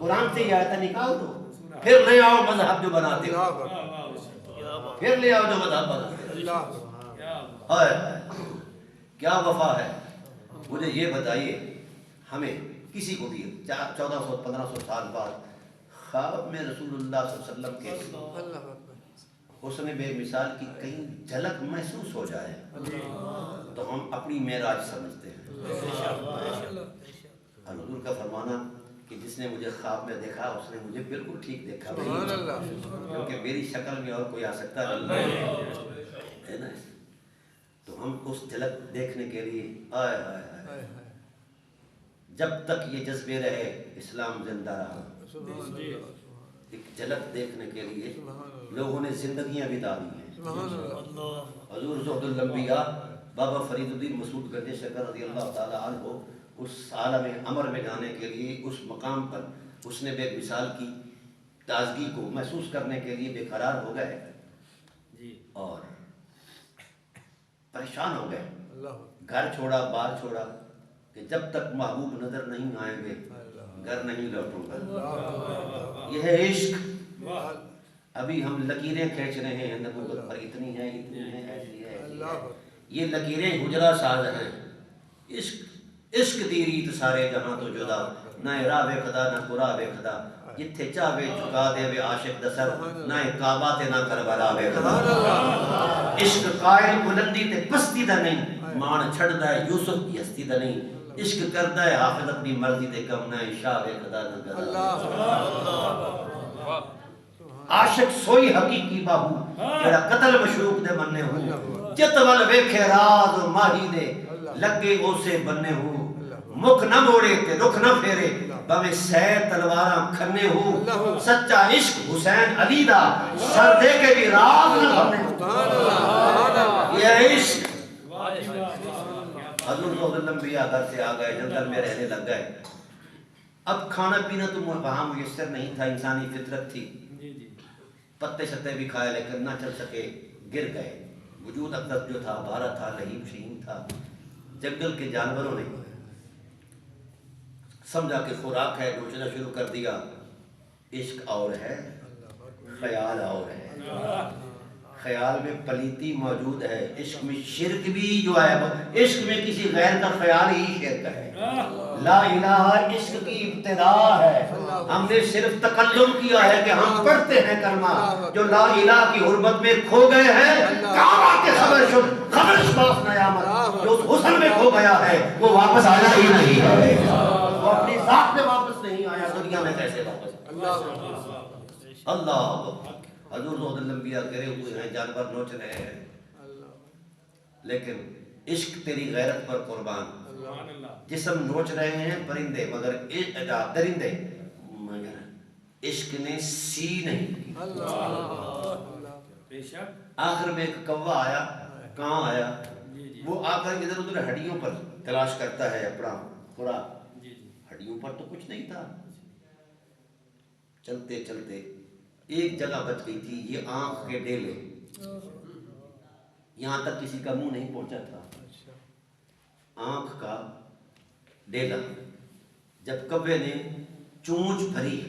S1: قرآن سے یہ آیت نکال دو پھر لے آؤ مذہب جو بناتے ہو، پھر لے آؤ جو مذہب بناتے ہو. کیا وفا ہے. مجھے یہ بتائیے ہمیں کسی کو بھی 1400-1500 سال بعد خواب میں رسول اللہ صلی اللہ علیہ وسلم کے حسن بے مثال کی کہیں جھلک محسوس ہو جائے تو ہم اپنی معراج سمجھتے ہیں. حضور کا فرمانا کہ جس نے مجھے خواب میں دیکھا اس نے مجھے بالکل ٹھیک دیکھا کیونکہ میری شکل میں اور کوئی آ سکتا ہے نا. تو ہم اس جھلک دیکھنے کے لیے آئے آئے جب تک یہ جذبے رہے اسلام زندہ رہا. ایک جھلک دیکھنے کے لیے لوگوں نے زندگیاں بتا دی ہیں. حضور زہد الانبیاء بابا فرید الدین مسعود گنج شکر رضی اللہ تعالیٰ عنہ اس عالم امر میں جانے کے لیے اس مقام پر اس نے بے مثال کی تازگی کو محسوس کرنے کے لیے بے قرار ہو گئے اور پریشان ہو گئے. گھر چھوڑا بار چھوڑا کہ جب تک محبوب نظر نہیں آئیں گے گھر نہیں لوٹوں گا. یہ ہے عشق. ابھی ہم لکیریں کھینچ رہے ہیں نبوت پر اتنی ہے ایسی ہے. یہ لکیریں حجرہ ساز ہیں. عشق دی ریت سارے جہاں تو جدا نہ راہ بے خدا نہ قرا بے خدا جتھے چاہے جھکا دے وے عاشق دسر نہ کعبہ تے نہ کربلا بے خدا. عشق قائل بلندی تے پستی دا نہیں مان چھڑدا ہے یوسف کی ہستی دا نہیں. عشق کرتا ہے حافظ اپنی مرضی دے کم نہ شاہ خدا نہ کرتا عاشق سوئی حقیقی باہو جڑا قتل مشروق دے بننے ہو جت ول ویکھے راز ماہی دے لگے اسے بننے ہو مکھ نہ موڑے تے رخ نہ پھیرے بھویں سہ تلواراں کھنے ہو سچا عشق حسین علی دا سر دے کے بھی راز نہ بننے ہو یہ عشق حضور صلی اللہ علیہ وسلم گھر سے آ گئے جنگل میں رہنے لگ گئے اب کھانا پینا تو وہاں میسر نہیں تھا انسانی فطرت تھی پتے شتے بھی کھائے لیکن نہ چل سکے گر گئے وجود اقدس جو تھا بھارا تھا لہیب شہین تھا جنگل کے جانوروں نے سمجھا کہ خوراک ہے نوچنا شروع کر دیا عشق اور ہے خیال اور ہے خیال میں پلیتی موجود ہے عشق میں شرک بھی جو ہے عشق میں کسی غیر کا خیال ہی شرک ہے لا الہ عشق کی ابتدا ہے ہم نے صرف تکلم کیا ہے کہ ہم پڑھتے ہیں کلمہ جو لا الہ کی حرمت میں کھو گئے ہیں کعبہ کے خبر شباف نیامت جو اس حسن میں کھو گیا ہے وہ واپس آیا ہی نہیں ہے وہ اپنی ذات میں واپس نہیں آیا دنیا میں کیسے واپس اللہ حضور صلی اللہ علیہ وسلم گرے ہوئے ہیں جانور نوچ رہے ہیں لیکن عشق تیری غیرت پر قربان جسم نوچ رہے ہیں پرندے مگر درندے مگر عشق نے سی نہیں آخر میں ایک کوا آیا کہاں آیا وہ آ کر ادھر ادھر ہڈیوں پر تلاش کرتا ہے اپنا خوراک ہڈیوں پر تو کچھ نہیں تھا چلتے چلتے ایک جگہ بچ گئی تھی یہ آنکھ کے ڈیلے یہاں تک کسی کا منہ نہیں پہنچا تھا آنکھ کا ڈیلا جب کبے نے چونچ بھری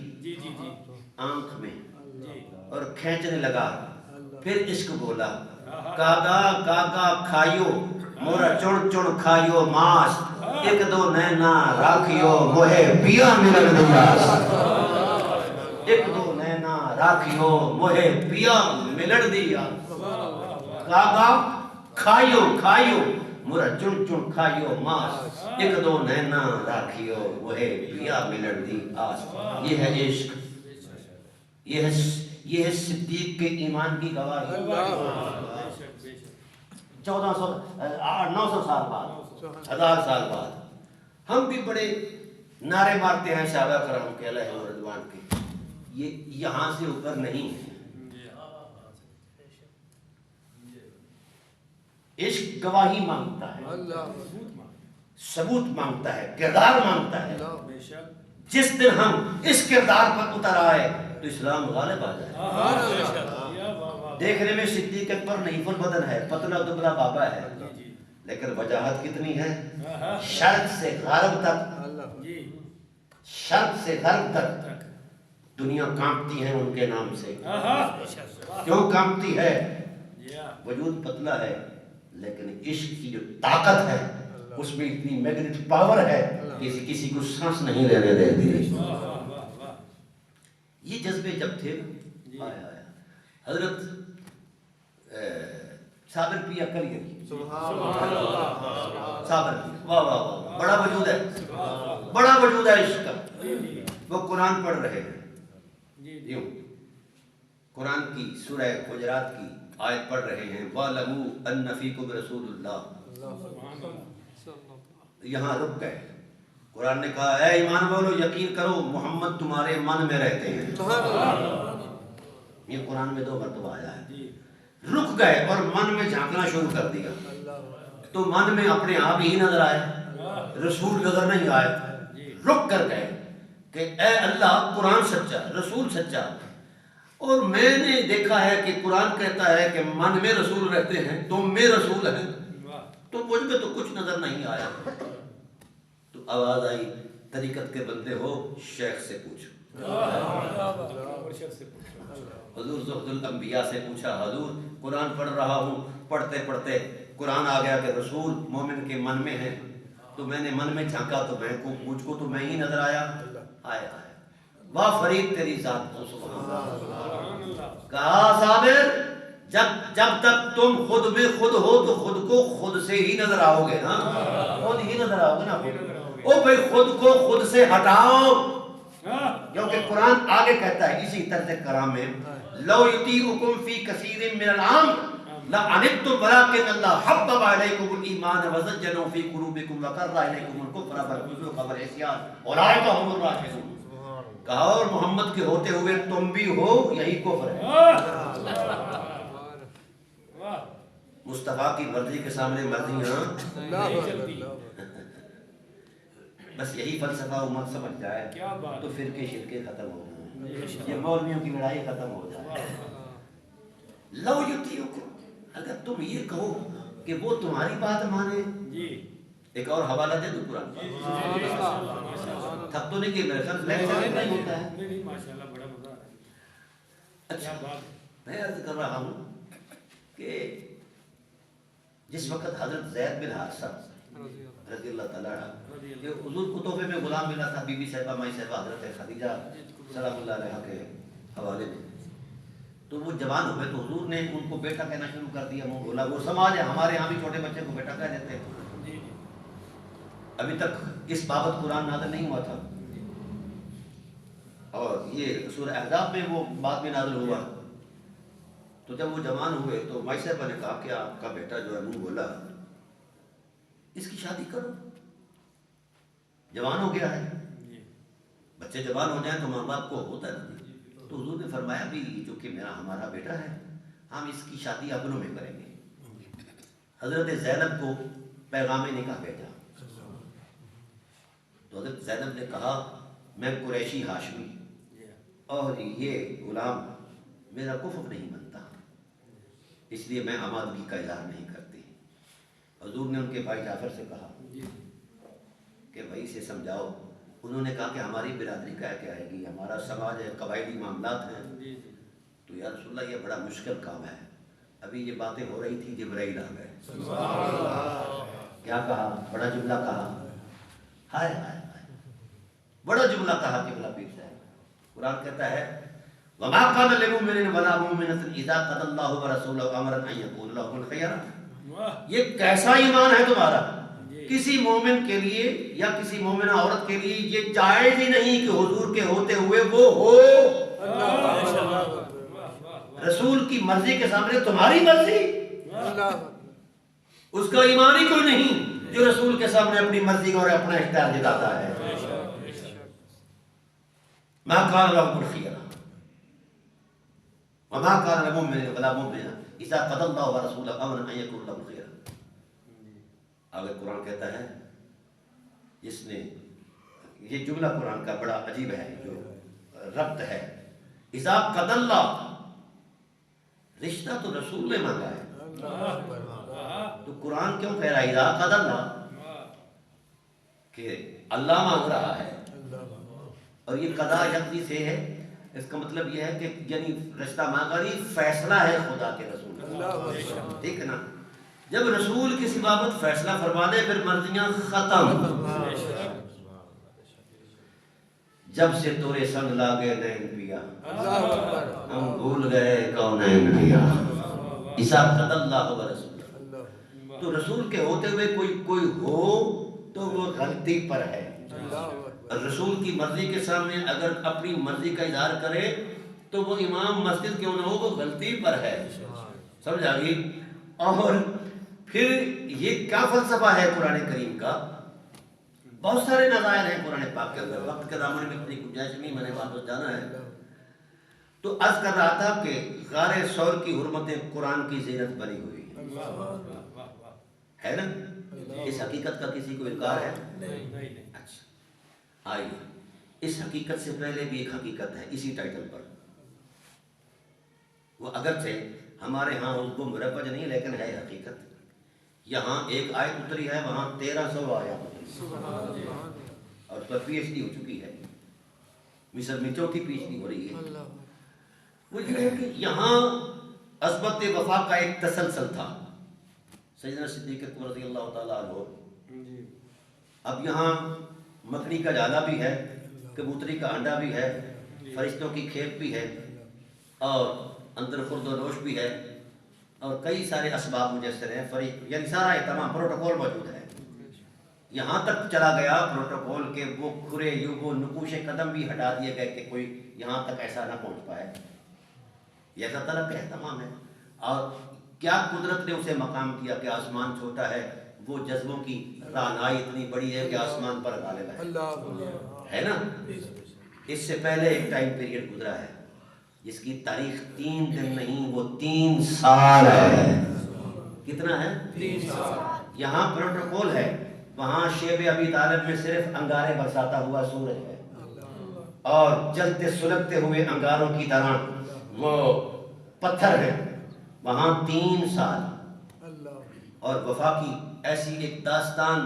S1: آنکھ میں اور کھینچنے لگا پھر عشق بولا کاگا کاگا کھائیو مورا چڑ چڑ کھائیو ماس ایک دو نینا راکھیو موہے پیا ملن دیاس ایک دو راکھیو موہے پیا ملن دیا کاغا کھائیو کھائیو مرا چن چن کھائیو ماس ایک دو نینا راکھیو موہے پیا ملن دی آس یہ ہے عشق یہ ہے صدیق کے ایمان کی گواہی 900 سال بعد 1000 سال بعد ہم بھی بڑے نعرے مارتے ہیں صحابہ کرام کے علیہ رضوان کے یہ یہاں سے اوپر نہیں ہے عشق گواہی مانگتا ہے ثبوت مانگتا ہے کردار مانگتا ہے جس دن ہم اس کردار پر اتر آئے تو اسلام غالب آ جائے دیکھنے میں صدیق اکبر نہیں فل بدن ہے پتلا دبلا بابا ہے لیکن وجاہت کتنی ہے شرق سے غرب تک شرق سے غرب تک دنیا کانپتی ہے ان کے نام سے کیوں کانپتی ہے وجود پتلا ہے لیکن عشق کی جو طاقت ہے اس میں اتنی میگنیٹک پاور ہے کہ کسی کو سانس نہیں لینے دیتی یہ جذبے جب تھے آیا حضرت صابر پیا کلی صابر واہ واہ واہ بڑا وجود ہے عشق کا وہ قرآن پڑھ رہے ہیں یوں قرآن کی سورہ حجرات کی آیت پڑھ رہے ہیں وَعْلَمُوا أَنَّ فِيكُمْ رَسُولُ اللَّهِ یہاں رک گئے قرآن نے کہا اے ایمان والو یقین کرو محمد تمہارے من میں رہتے ہیں یہ قرآن میں 2 مرتبہ آیا ہے رک گئے اور من میں جھانکنا شروع کر دیا تو من میں اپنے آپ ہی نظر آئے رسول نظر نہیں آئے رک کر گئے کہ اے اللہ قرآن سچا رسول سچا اور میں نے دیکھا ہے کہ قرآن کہتا ہے کہ من میں رسول رہتے ہیں تم میں رسول ہیں تو مجھ میں تو کچھ نظر نہیں آیا تو آواز آئی طریقت کے بندے ہو شیخ سے پوچھو حضور زہد الانبیاء سے پوچھا حضور قرآن پڑھ رہا ہوں پڑھتے پڑھتے قرآن آ گیا کہ رسول مومن کے من میں ہے تو میں نے من میں جھانکا تو مجھ کو تو میں ہی نظر آیا آیا واہ فرید تیری ذات تو سبحان اللہ کہا صابر جب تک تم خود میں خود ہو تو خود کو خود سے ہی نظر آؤ گے نا خود ہی نظر آؤ گے نا او بھائی خود کو خود سے ہٹاؤ،
S3: ہاں
S1: کیونکہ قرآن آگے کہتا ہے اسی طرز کرام میں لو یطیعکم فی کثیر من الامر لعنتم ولکن اللہ حبب الیکم الایمان وزینہ فی قلوبکم وکرہ الیکم الکفر والفسوق والعصیان اولئک هم الراشدون۔ کہا اور محمد کے ہوتے ہوئے تم بھی ہو، یہی کفر ہے۔
S3: واہ
S1: مصطفیٰ کی مرضی کے سامنے مرضیاں
S3: نہیں چلتی،
S1: بس یہی فلسفہ امت سمجھ جائے
S3: کیا بات
S1: تو فرقے شرکے ختم ہو جائیں، یہ مولویوں کی لڑائی ختم ہو جائے۔ لو یطیعکم، اگر تم یہ کہو کہ وہ تمہاری بات مانے،
S3: جی
S1: ایک اور حوالہ دے دو قرآن کا، تھک تو نہیں کہ میرے خیال لیکچر نہیں ہوتا ہے۔
S3: نہیں ماشاءاللہ بڑا مزہ آ رہا ہے،
S1: اچھا
S3: کیا بات ہے۔
S1: میں عرض کر رہا ہوں کہ جس وقت حضرت زید بن حارثہ رضی اللہ تعالیٰ عنہ کہ حضور کو تحفے میں غلام ملا تھا، بی بی صاحبہ مائی صاحبہ حضرت خدیجہ سلام اللہ علیہ کے حوالے میں، تو وہ جوان ہوئے تو حضور نے ان کو بیٹا کہنا شروع کر دیا، منہ بولا۔ وہ سماج ہے، ہمارے یہاں بھی چھوٹے بچے کو بیٹا کہہ دیتے ہیں، ابھی تک اس بابت قرآن نازل نہیں ہوا تھا، اور یہ سورہ احزاب میں وہ بعد میں نازل ہوا۔ تو جب وہ جوان ہوئے تو مائی صاحبہ نے کہا کہ آپ کا بیٹا جو ہے منہ بولا، اس کی شادی کرو، جوان ہو گیا ہے۔ بچے جوان ہو جائیں تو ماں باپ کو ہوتا ہے نا۔ تو حضور نے فرمایا بھی جو کہ ہمارا بیٹا ہے، ہم اس کی شادی اپنوں میں کریں گے۔ حضرت زینب کو پیغام نکاح بھیجا، تو حضرت زینب نے کہا میں قریشی ہاشمی اور یہ غلام میرا کفر نہیں بنتا، اس لیے میں آمادگی کا اظہار نہیں کرتی۔ حضور نے ان کے بھائی جعفر سے کہا کہ بھائی سے سمجھاؤ۔ انہوں نے کہا کہ ہماری برادری کیا آئے گی، ہمارا سماج ہے، قبائلی معاملات ہیں۔ تو یا رسول اللہ یہ بڑا مشکل کام ہے۔ ابھی یہ باتیں ہو رہی تھی، جبرائیل آ گئے۔ کیا کہا؟ بڑا جملہ کہا، ہائے ہائے ہائے، بڑا جملہ کہا قبلہ پیر صاحب۔ قرآن کہتا ہے وَمَا كَانَ لِمُؤْمِنٍ وَلَا مُؤْمِنَةٍ إِذَا قَضَى اللَّهُ وَرَسُولُهُ أَمْرًا أَن يَكُونَ لَهُمُ الْخِيَرَةُ۔ یہ کیسا ایمان ہے تمہارا؟ کسی مومن کے لیے یا کسی مومنہ عورت کے لیے یہ جائز ہی نہیں کہ حضور کے ہوتے ہوئے وہ ہو، رسول کی مرضی کے سامنے تمہاری مرضی، اس کا ایمان ہی کوئی نہیں جو رسول کے سامنے اپنی مرضی اور اپنا اختیار جتاتا ہے۔ مَا كَانَ لَهُمُ الْخِيَرَةُ وَمَا كَانَ لِمُؤْمِنٍ وَلَا مُؤْمِنَةٍ إِذَا قَضَى اللَّهُ وَرَسُولُهُ أَمْرًا أَن يَكُونَ لَهُمُ الْخِيَرَةُ۔ آگے قرآن کہتا ہے، جس نے یہ جملہ قرآن کا بڑا عجیب ہے جو ربط ہے، اذا قضى اللہ، رشتہ تو رسول نے مانگا ہے، تو قرآن کیوں کہہ رہا ہے اذا قضى اللہ، کہ اللہ مانگ رہا ہے، اور یہ قضا یقضی سے ہے، اس کا مطلب یہ ہے کہ یعنی رشتہ مانگا نہیں، فیصلہ ہے خدا کے رسول۔ ٹھیک ہے نا؟ جب رسول کسی بابت فیصلہ فرما دے پھر مرضیاں ختم۔ جب سے تورے سنگ لاگے نین پیا، ہم بھول گئے کونین پیا، اذا قضى اللہ ورسولہ۔ تو رسول کے ہوتے ہوئے کوئی ہو تو وہ غلطی پر ہے۔ رسول کی مرضی کے سامنے اگر اپنی مرضی کا اظہار کرے تو وہ امام مسجد کیوں نہ ہو، وہ غلطی پر ہے۔ سمجھ آ گئی؟ اور پھر یہ کیا فلسفہ ہے قرآن کریم کا؟ بہت سارے نظائر ہیں قرآن پاک کے اندر، وقت کے دامن میں اتنی گنجائش نہیں، میں نے واپس جانا ہے۔ تو عرض کر رہا تھا کہ غار ثور کی حرمتیں قرآن کی زینت بنی ہوئی ہے نا؟ اس حقیقت کا کسی کو انکار ہے؟ اچھا، آئیے اس حقیقت سے پہلے بھی ایک حقیقت ہے اسی ٹائٹل پر، وہ اگرچہ ہمارے ہاں اس کو مربج نہیں لیکن ہے حقیقت۔ یہاں ایک آیت اتری ہے، وہاں 1300 آیات اتری، اور اس پر پی ایچ ڈی ہو چکی ہے، مصر میں 4تھی پی ایچ ڈی ہو رہی ہے۔ وہ یہ ہے کہ یہاں عصمت وفا کا ایک تسلسل تھا، سیدنا صدیق اکبر رضی اللہ تعالیٰ عنہ۔ اب یہاں مکڑی کا جالا بھی ہے، کبوتری کا انڈا بھی ہے، فرشتوں کی کھیپ بھی ہے، اور اندر خرد و نوش بھی ہے، اور کئی سارے اسباب مجسر ہیں، یعنی سارا تمام پروٹوکول موجود ہے۔ یہاں تک چلا گیا پروٹوکول کے وہ کھرے وہ نقوش قدم بھی ہٹا دیے گئے کہ کوئی یہاں تک ایسا نہ پہنچ پائے. یہ اللہ تعالیٰ کا اہتمام ہے. اور کیا قدرت نے اسے مقام دیا کہ آسمان چھوٹا ہے, وہ جذبوں کی رانائی اتنی بڑی ہے کہ آسمان پر غالب ہے نا. اس سے پہلے ایک ٹائم پیریڈ گزرا ہے جس کی تاریخ 3 دن نہیں وہ 3 سال ہے. کتنا ہے؟ 3 سال. یہاں پروٹوکول ہے, وہاں شیب ابی طالب میں صرف انگارے برساتا ہوا سورج ہے اور جلتے سلگتے ہوئے انگاروں کی طرح وہ پتھر ہے. وہاں 3 سال. اور وفا کی ایسی ایک داستان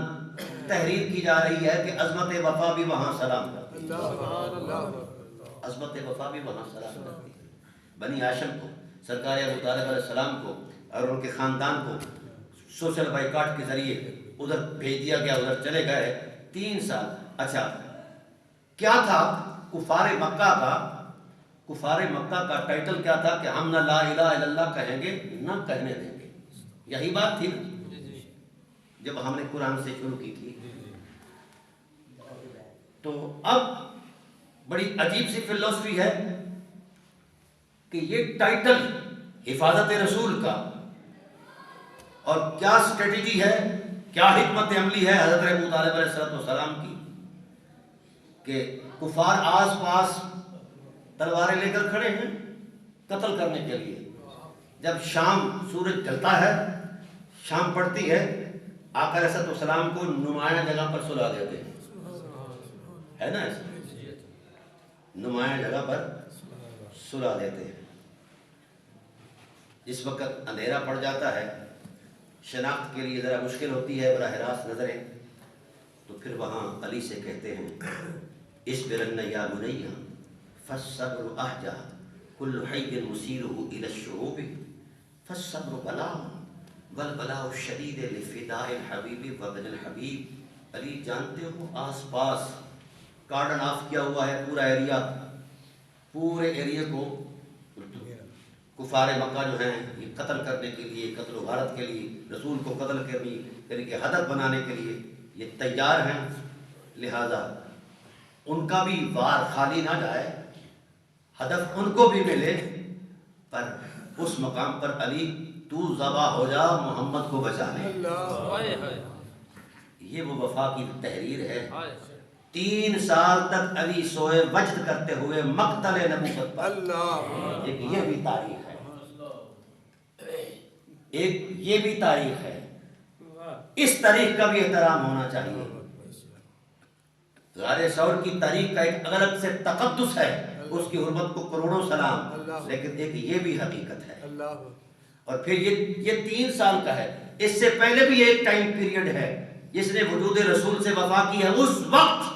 S1: تحریر کی جا رہی ہے کہ عظمت وفا بھی وہاں سلام کرتی ہے. عظمت وفا بھی وہاں سلام کرتی ہے. بنی ہاشم کو, سرکار ابو طالب علیہ السلام کو اور ان کے خاندان کو سوشل بائیکاٹ کے ذریعے ادھر بھیج دیا گیا, ادھر چلے گئے 3 سال. اچھا کیا تھا کفار مکہ کا ٹائٹل کیا تھا کہ ہم نہ لا الہ الا اللہ کہیں گے نہ کہنے دیں گے. یہی بات تھی جب ہم نے قرآن سے شروع کی تھی. تو اب بڑی عجیب سی فلسفی ہے کہ یہ ٹائٹل حفاظت رسول کا, اور کیا اسٹریٹجی ہے, کیا حکمت عملی ہے حضرت ابو طالب علیہ السلام کی کہ کفار آس پاس تلواریں لے کر کھڑے ہیں قتل کرنے کے لیے. جب شام سورج ڈھلتا ہے, شام پڑتی ہے, آقا علیہ السلام کو نمایاں جگہ پر سلا دیتے ہیں, ہے نا ایسا, نمایاں جگہ پر سلا دیتے ہیں. اس وقت اندھیرا پڑ جاتا ہے, شناخت کے لیے ذرا مشکل ہوتی ہے براہ راست نظریں, تو پھر وہاں علی سے کہتے ہیں اصبرن یا بنی فالصبر احجا کل حی مسیرہ الی الشعوب فالصبر بلاء والبلاء الشدید لفداء الحبیب وابن الحبیب. علی جانتے ہو آس پاس کارڈن آف کیا ہوا ہے پورا ایریا, پورے ایریا کو کفار مکہ جو ہیں یہ قتل کرنے کے لیے, قتل و غارت کے لیے, رسول کو قتل کرنے کے ہدف بنانے کے لیے یہ تیار ہیں. لہذا ان کا بھی وار خالی نہ جائے, ہدف ان کو بھی ملے. پر اس مقام پر علی تو ذبح ہو جا محمد کو بچانے. یہ وہ وفا کی تحریر ہے. 3 سال تک علی سوئے وجد کرتے ہوئے مقتل نبوت پر. ایک یہ بھی تاریخ ہے, ایک یہ بھی تاریخ ہے. اس تاریخ کا بھی احترام ہونا چاہیے. غار ثور کی تاریخ کا ایک الگ سے تقدس ہے, اس کی حرمت کو کروڑوں سلام, لیکن ایک یہ بھی حقیقت ہے. اور پھر یہ 3 سال کا ہے. اس سے پہلے بھی ایک ٹائم پیریڈ ہے جس نے وجود رسول سے وفا کی ہے. اس وقت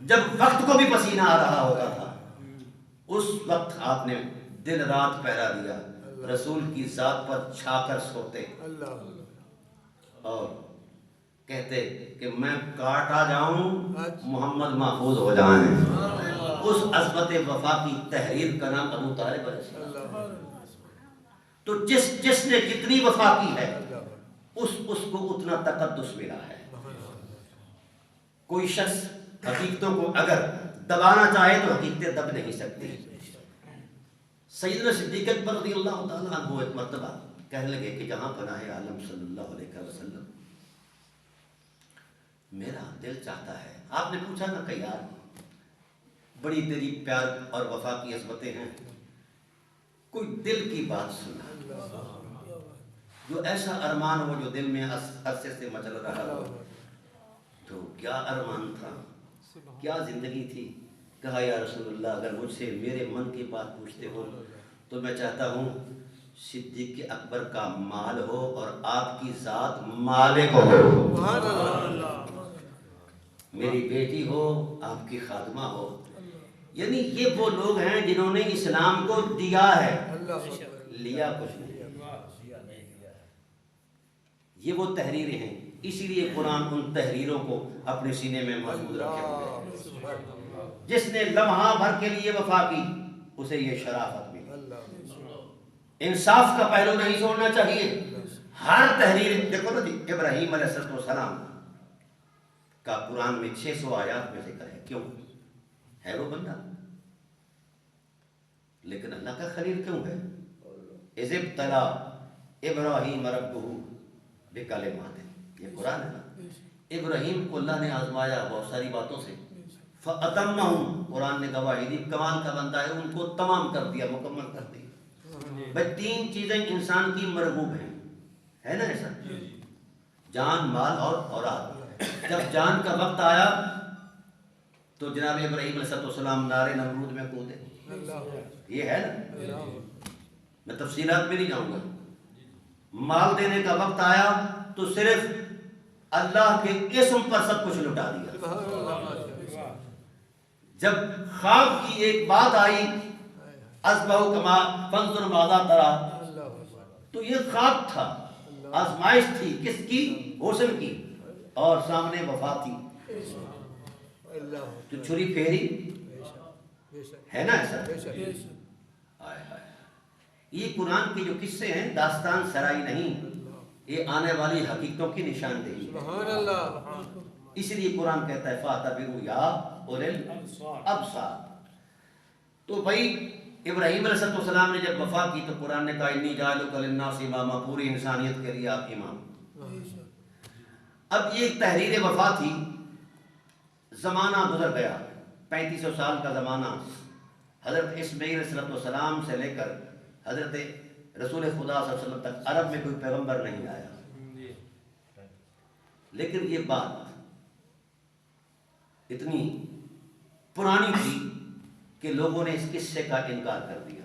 S1: جب وقت کو بھی پسینہ آ رہا ہوتا تھا, اس وقت آپ نے دن رات پہرا دیا, رسول کی ذات پر چھا کر سوتے اور کہتے کہ میں کاٹا جاؤں محمد محفوظ ہو جائیں. اس عظمت وفا کی تحریر کا نام ابو طالب علیہ السلام. تو جس نے جتنی وفا کی ہے اس کو اتنا تقدس ملا ہے. کوئی شخص حقیقتوں کو اگر دبانا چاہے تو حقیقتیں دب نہیں سکتی. سیدنا صدیق اکبر رضی اللہ تعالیٰ عنہ ایک مرتبہ کہنے لگے کہ جہاں پناہ عالم صلی اللہ علیہ وسلم, میرا دل چاہتا ہے. آپ نے پوچھا نا کہ یار بڑی تیری پیار اور وفا کی عظمتیں ہیں, کوئی دل کی بات سنا, جو ایسا ارمان ہو جو دل میں عرصے سے مچل رہا ہو. تو کیا ارمان تھا, کیا زندگی تھی؟ کہا یا رسول اللہ اگر مجھ سے میرے من کی بات پوچھتے ہو تو میں چاہتا ہوں صدیق اکبر کا مال ہو اور آپ کی ذات مالک ہو. میری بیٹی ہو, آپ کی خادمہ ہو. یعنی یہ وہ لوگ ہیں جنہوں نے اسلام کو دیا ہے, لیا کچھ نہیں. یہ وہ تحریریں ہیں. اسی لیے قرآن ان تحریروں کو اپنے سینے میں محفوظ رکھے ہوئے. جس نے لمحہ بھر کے لیے وفا کی اسے یہ شرافت ملی. انصاف کا پہلو نہیں چھوڑنا چاہیے. ہر تحریر دیکھو نا جی, ابراہیم علیہ السلام کا قرآن میں 600 آیات میں ذکر ہے. کیوں ہے وہ بندہ؟ لیکن اللہ کا خلیل کیوں ہے؟ اذ ابتلی ابراہیم ربہ بکلمات، یہ قرآن ہے نا. ابراہیم کو اللہ نے آزمایا بہت ساری باتوں سے، فَأَتَمَّهُمْ، قرآن نے گواہی دی کمال کا بندہ ہے، ان کو تمام کر دیا، مکمل کر دیا. بھائی 3 چیزیں انسان کی مرغوب ہیں، ہے نا ایسا؟ جان، مال اور اولاد. جب جان کا وقت آیا تو جناب ابراہیم علیہ السلام نارے نمرود میں کودے. یہ ہے نا، میں تفصیلات میں نہیں جاؤں گا. مال دینے کا وقت آیا تو صرف اللہ کے اسم پر سب کچھ لٹا دیا. جب خواب کی ایک بات آئی اصبح کما فانظر ماذا ترى، تو یہ خواب تھا، آزمائش تھی. کس کی؟ حسن کی. اور سامنے وفا تھی، تو چھری پھیری، ہے نا ایسا؟ یہ قرآن کے جو قصے ہیں داستان سرائی نہیں، یہ آنے والی حقیقتوں کی نشاندہی ہے. اس لیے قرآن کہتا ہے فَاعْتَبِرُوا يَا أُولِي الْأَبْصَارِ. تو بھائی ابراہیم علیہ السلام نے جب وفا کی تو قرآن نے کہا انی جاعلک للناس اماما، پوری انسانیت کے لیے آپ امام. اب یہ ایک تحریر وفا تھی. زمانہ گزر گیا، 3500 سال کا زمانہ. حضرت اسماعیل علیہ السلام سے لے کر حضرت رسول خدا صلی اللہ علیہ وسلم تک عرب میں کوئی پیغمبر نہیں آیا. لیکن یہ بات اتنی پرانی تھی کہ لوگوں نے اس قصے کا انکار کر دیا.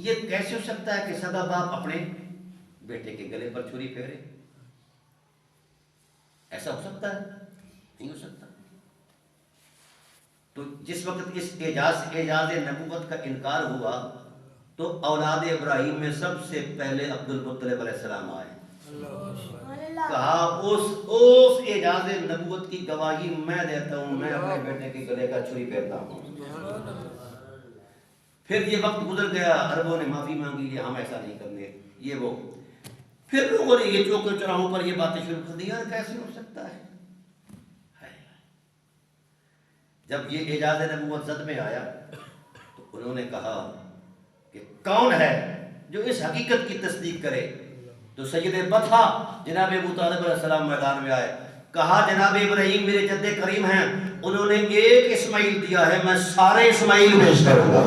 S1: یہ کیسے ہو سکتا ہے کہ سگا باپ اپنے بیٹے کے گلے پر چھری پھیرے؟ ایسا ہو سکتا ہے؟ نہیں ہو سکتا. تو جس وقت اس اعجاز نبوت کا انکار ہوا تو اولاد ابراہیم میں سب سے پہلے عبد المطلب علیہ السلام آئے. کہا اس اعجاز نبوت کی گواہی میں دیتا ہوں، میں اپنے بیٹے کے گلے کا چھری پھیرتا ہوں. پھر یہ وقت گزر گیا، عربوں نے معافی مانگی، ہم ایسا نہیں کرنے، یہ وہ. پھر لوگوں نے یہ چوکے چوراہوں پر یہ باتیں شروع کر دی، یار کیسے ہو سکتا ہے. جب یہ اعجاز نبوت زد میں آیا تو انہوں نے کہا کہ کون ہے جو اس حقیقت کی تصدیق کرے. تو سید بطحہ جناب ابو طالب علیہ السلام میدان میں آئے. کہا جناب ابراہیم میرے جد کریم ہیں، انہوں نے ایک اسماعیل دیا ہے، میں سارے اسماعیل پیش کروں گا.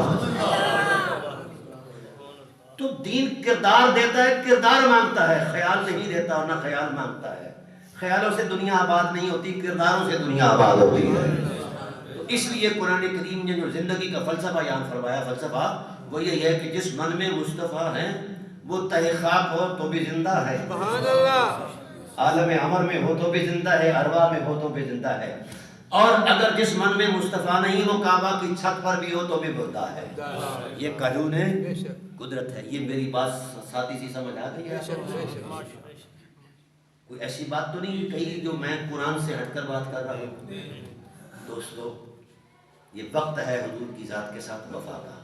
S1: تو دین کردار دیتا ہے، کردار مانگتا ہے، خیال نہیں دیتا اور نہ خیال مانگتا ہے. خیالوں سے دنیا آباد نہیں ہوتی، کرداروں سے دنیا آباد ہوتی ہے. تو اس لیے قرآن کریم نے جو زندگی کا فلسفہ بیان فرمایا، فلسفہ وہ یہ ہے کہ جس من میں مصطفیٰ ہیں وہ تحقیق ہو تو بھی زندہ ہے، سبحان اللہ. عالم عمر میں ہو تو بھی زندہ ہے، ارواح میں ہو تو بھی زندہ ہے. اور اگر جس من میں مصطفیٰ نہیں وہ کعبہ کی چھت پر بھی ہو تو بھی مردہ ہے. یہ قانون قدرت ہے. یہ میری بات ساتھی سی سمجھ آ گئی ہے؟ کوئی ایسی بات تو نہیں کہی جو میں قرآن سے ہٹ کر بات کر رہا ہوں. دوستو یہ وقت ہے حضور کی ذات کے ساتھ وفا کا،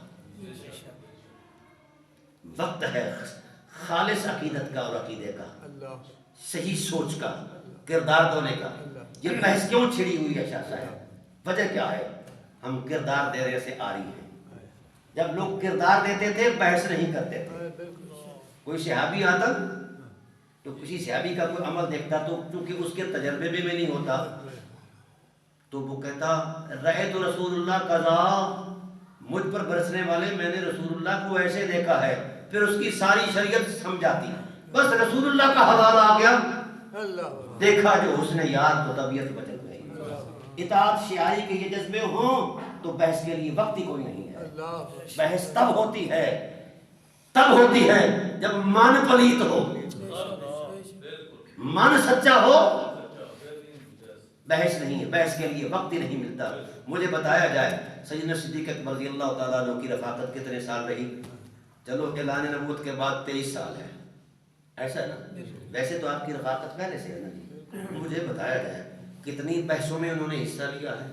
S1: وقت ہے خالص عقیدت کا اور عقیدے کا، صحیح سوچ کا، کردار دھونے کا. یہ بحث کیوں چھڑی ہوئی ہے شاہ صاحب؟ وجہ کیا ہے؟ ہم کردار دے رہے سے آ رہی ہیں. جب لوگ کردار دیتے تھے بحث نہیں کرتے تھے. کوئی صحابی آتا تو کسی صحابی کا کوئی عمل دیکھتا تو چونکہ اس کے تجربے میں نہیں ہوتا تو وہ کہتا رأیت رسول اللہ قضا، مجھ پر برسنے والے میں نے رسول اللہ کو ایسے دیکھا ہے. پھر اس کی ساری شریعت سمجھاتی، بس رسول اللہ کا حوالہ آ گیا، دیکھا جو حسن یار تو طبیعت بدل گئی. اطاعت شیعری کے یہ جذبے ہوں تو بحث کے لیے وقت ہی کوئی نہیں ہے. بحث تب ہوتی ہے جب من پلیت ہو، من سچا ہو. بحث نہیں ہے، بحث کے لیے وقت ہی نہیں ملتا. مجھے بتایا جائے سیدنا صدیق اکبر رضی اللہ تعالیٰ عنہ کی رفاقت کتنے سال رہی؟ چلو اعلان نبوت کے بعد 23 سال ہے، ایسا ہے نا؟ ویسے تو آپ کی رفاقت پہلے سے ہے نا جی. مجھے بتایا جائے کتنی بحثوں میں انہوں نے حصہ لیا ہے.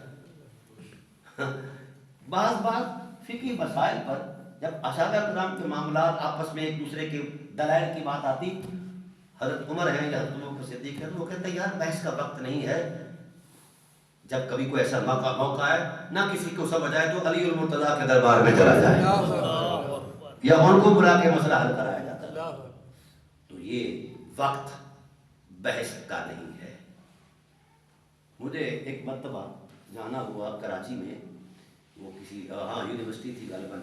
S1: بعض فقہی مسائل پر جب اصحابہ کرام کے معاملات آپس میں ایک دوسرے کے دلائل کی بات آتی، حضرت عمر ہیں یا حضرت ابوبکر صدیق ہیں، وہ کہتے ہیں یار بحث کا وقت نہیں ہے، جب کبھی کوئی ایسا موقع ہے نہ کسی کو سمجھ آئے تو علی المرتضیٰ کے دربار میں چلا جائے یا ان کو بلا کے مسئلہ حل کرایا جاتا ہے. تو یہ وقت بحث کا نہیں ہے. مجھے ایک مرتبہ جانا ہوا کراچی میں، وہ کسی یونیورسٹی تھی غالباً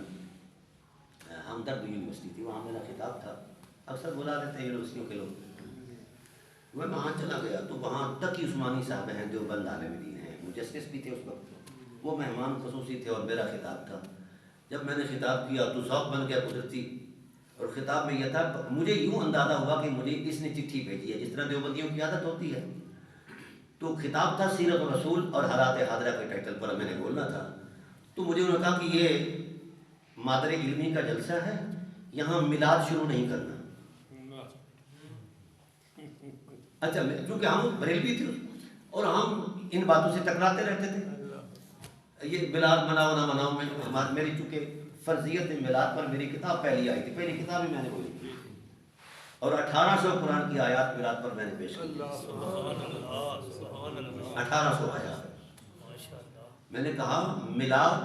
S1: ہمدرد یونیورسٹی تھی، وہاں میرا خطاب تھا. اکثر بلا دیتے ہیں یونیورسٹیوں کے لوگ. میں وہاں چلا گیا تو وہاں تقی عثمانی صاحب ہیں دیوبند عالم دین ہیں، وہ جسٹس بھی تھے اس وقت، وہ مہمان خصوصی تھے اور میرا خطاب تھا. جب میں نے خطاب کیا تو ذوق بن گیا قدرتی، اور خطاب میں یہ تھا، مجھے یوں اندازہ ہوا کہ مجھے اس نے چٹھی بھیجی ہے، جس طرح دیوبندیوں کی عادت ہوتی ہے. تو خطاب تھا سیرت الرسول اور حالات حاضرہ کے ٹائٹل پر میں نے بولنا تھا. تو مجھے انہوں نے کہا کہ یہ مادر علمی کا جلسہ ہے، یہاں میلاد شروع نہیں کرنا. اچھا، کیونکہ ہم بریلوی تھے اور ہم ان باتوں سے ٹکراتے رہتے تھے. یہ میلاد مناؤ نہ مناؤ میں میری چونکہ فرضیت میلاد پر میری کتاب پہلی آئی تھی، پہلی کتاب ہی میں نے بولی تھی، اور 1800 قرآن کی آیات میلاد پر میں نے پیش کی. 1800 آیات. میں نے کہا میلاد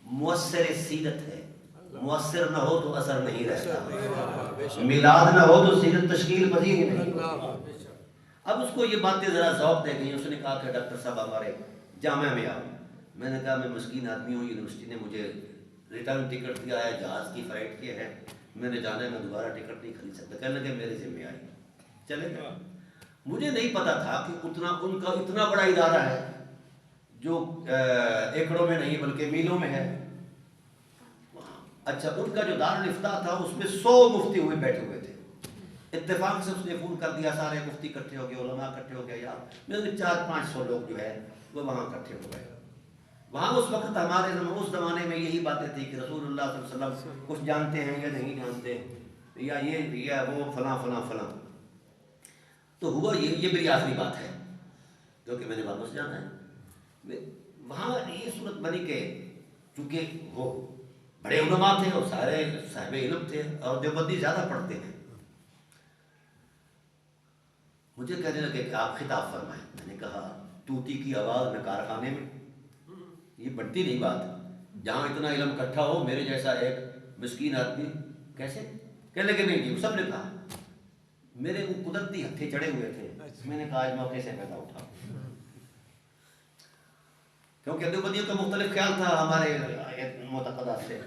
S1: مؤثر سیرت ہے، مؤثر نہ ہو تو اثر نہیں رہتا، میلاد نہ ہو تو سیرت تشکیل پذیر ہی نہیں. اب اس کو یہ باتیں ذرا ذوق دے گئی. اس نے کہا کہ ڈاکٹر صاحب ہمارے جامعہ میں آؤ. میں نے کہا میں مسکین آدمی ہوں، یونیورسٹی نے مجھے ریٹرن ٹکٹ دیا ہے، جہاز کی فلائٹ کی ہے، میں نے جانا ہے، میں دوبارہ ٹکٹ نہیں خرید سکتا. کہنے لگے میرے ذمہ آئی. چلے گئے. مجھے نہیں پتا تھا کہ ان کا اتنا بڑا ادارہ ہے جو ایکڑوں میں نہیں بلکہ میلوں میں ہے. اچھا، ان کا جو دارالافتاء تھا اس میں 100 مفتی ہوئے بیٹھے ہوئے تھے. اتفاق سے اس نے فون کر دیا، سارے مفتی اکٹھے ہو گئے، علماء اکٹھے ہو گئے. یار میں نے 400-500 لوگ جو ہے وہ وہاں اکٹھے ہو گئے. وہاں اس وقت ہمارے اس زمانے میں یہی باتیں تھی کہ رسول اللہ صلی اللہ علیہ وسلم کچھ جانتے ہیں یا نہیں جانتے، یا یہ یا وہ فلاں فلاں فلاں. تو ہوا یہ میری آخری بات ہے کیونکہ میں نے واپس جانا ہے. وہاں یہ صورت بنی کہ چونکہ وہ بڑے علماء تھے اور سارے صاحب علم تھے اور دیوبندی زیادہ پڑھتے ہیں. مجھے کہنے لگے کہ آپ خطاب فرمائیں. میں نے کہا طوطی کی آواز میں کارخانے میں، یہ بنتی نہیں بات. جہاں اتنا علم اکٹھا ہو میرے جیسا ایک مسکین آدمی کیسے؟ کہنے لگے نہیں جی. سب نے کہا. میرے وہ قدرتی ہتھے چڑھے ہوئے تھے. میں نے کہا آج موقع سے پیدا اٹھا، کیونکہ دیوبندیوں کا مختلف خیال تھا ہمارے معتقدات سے.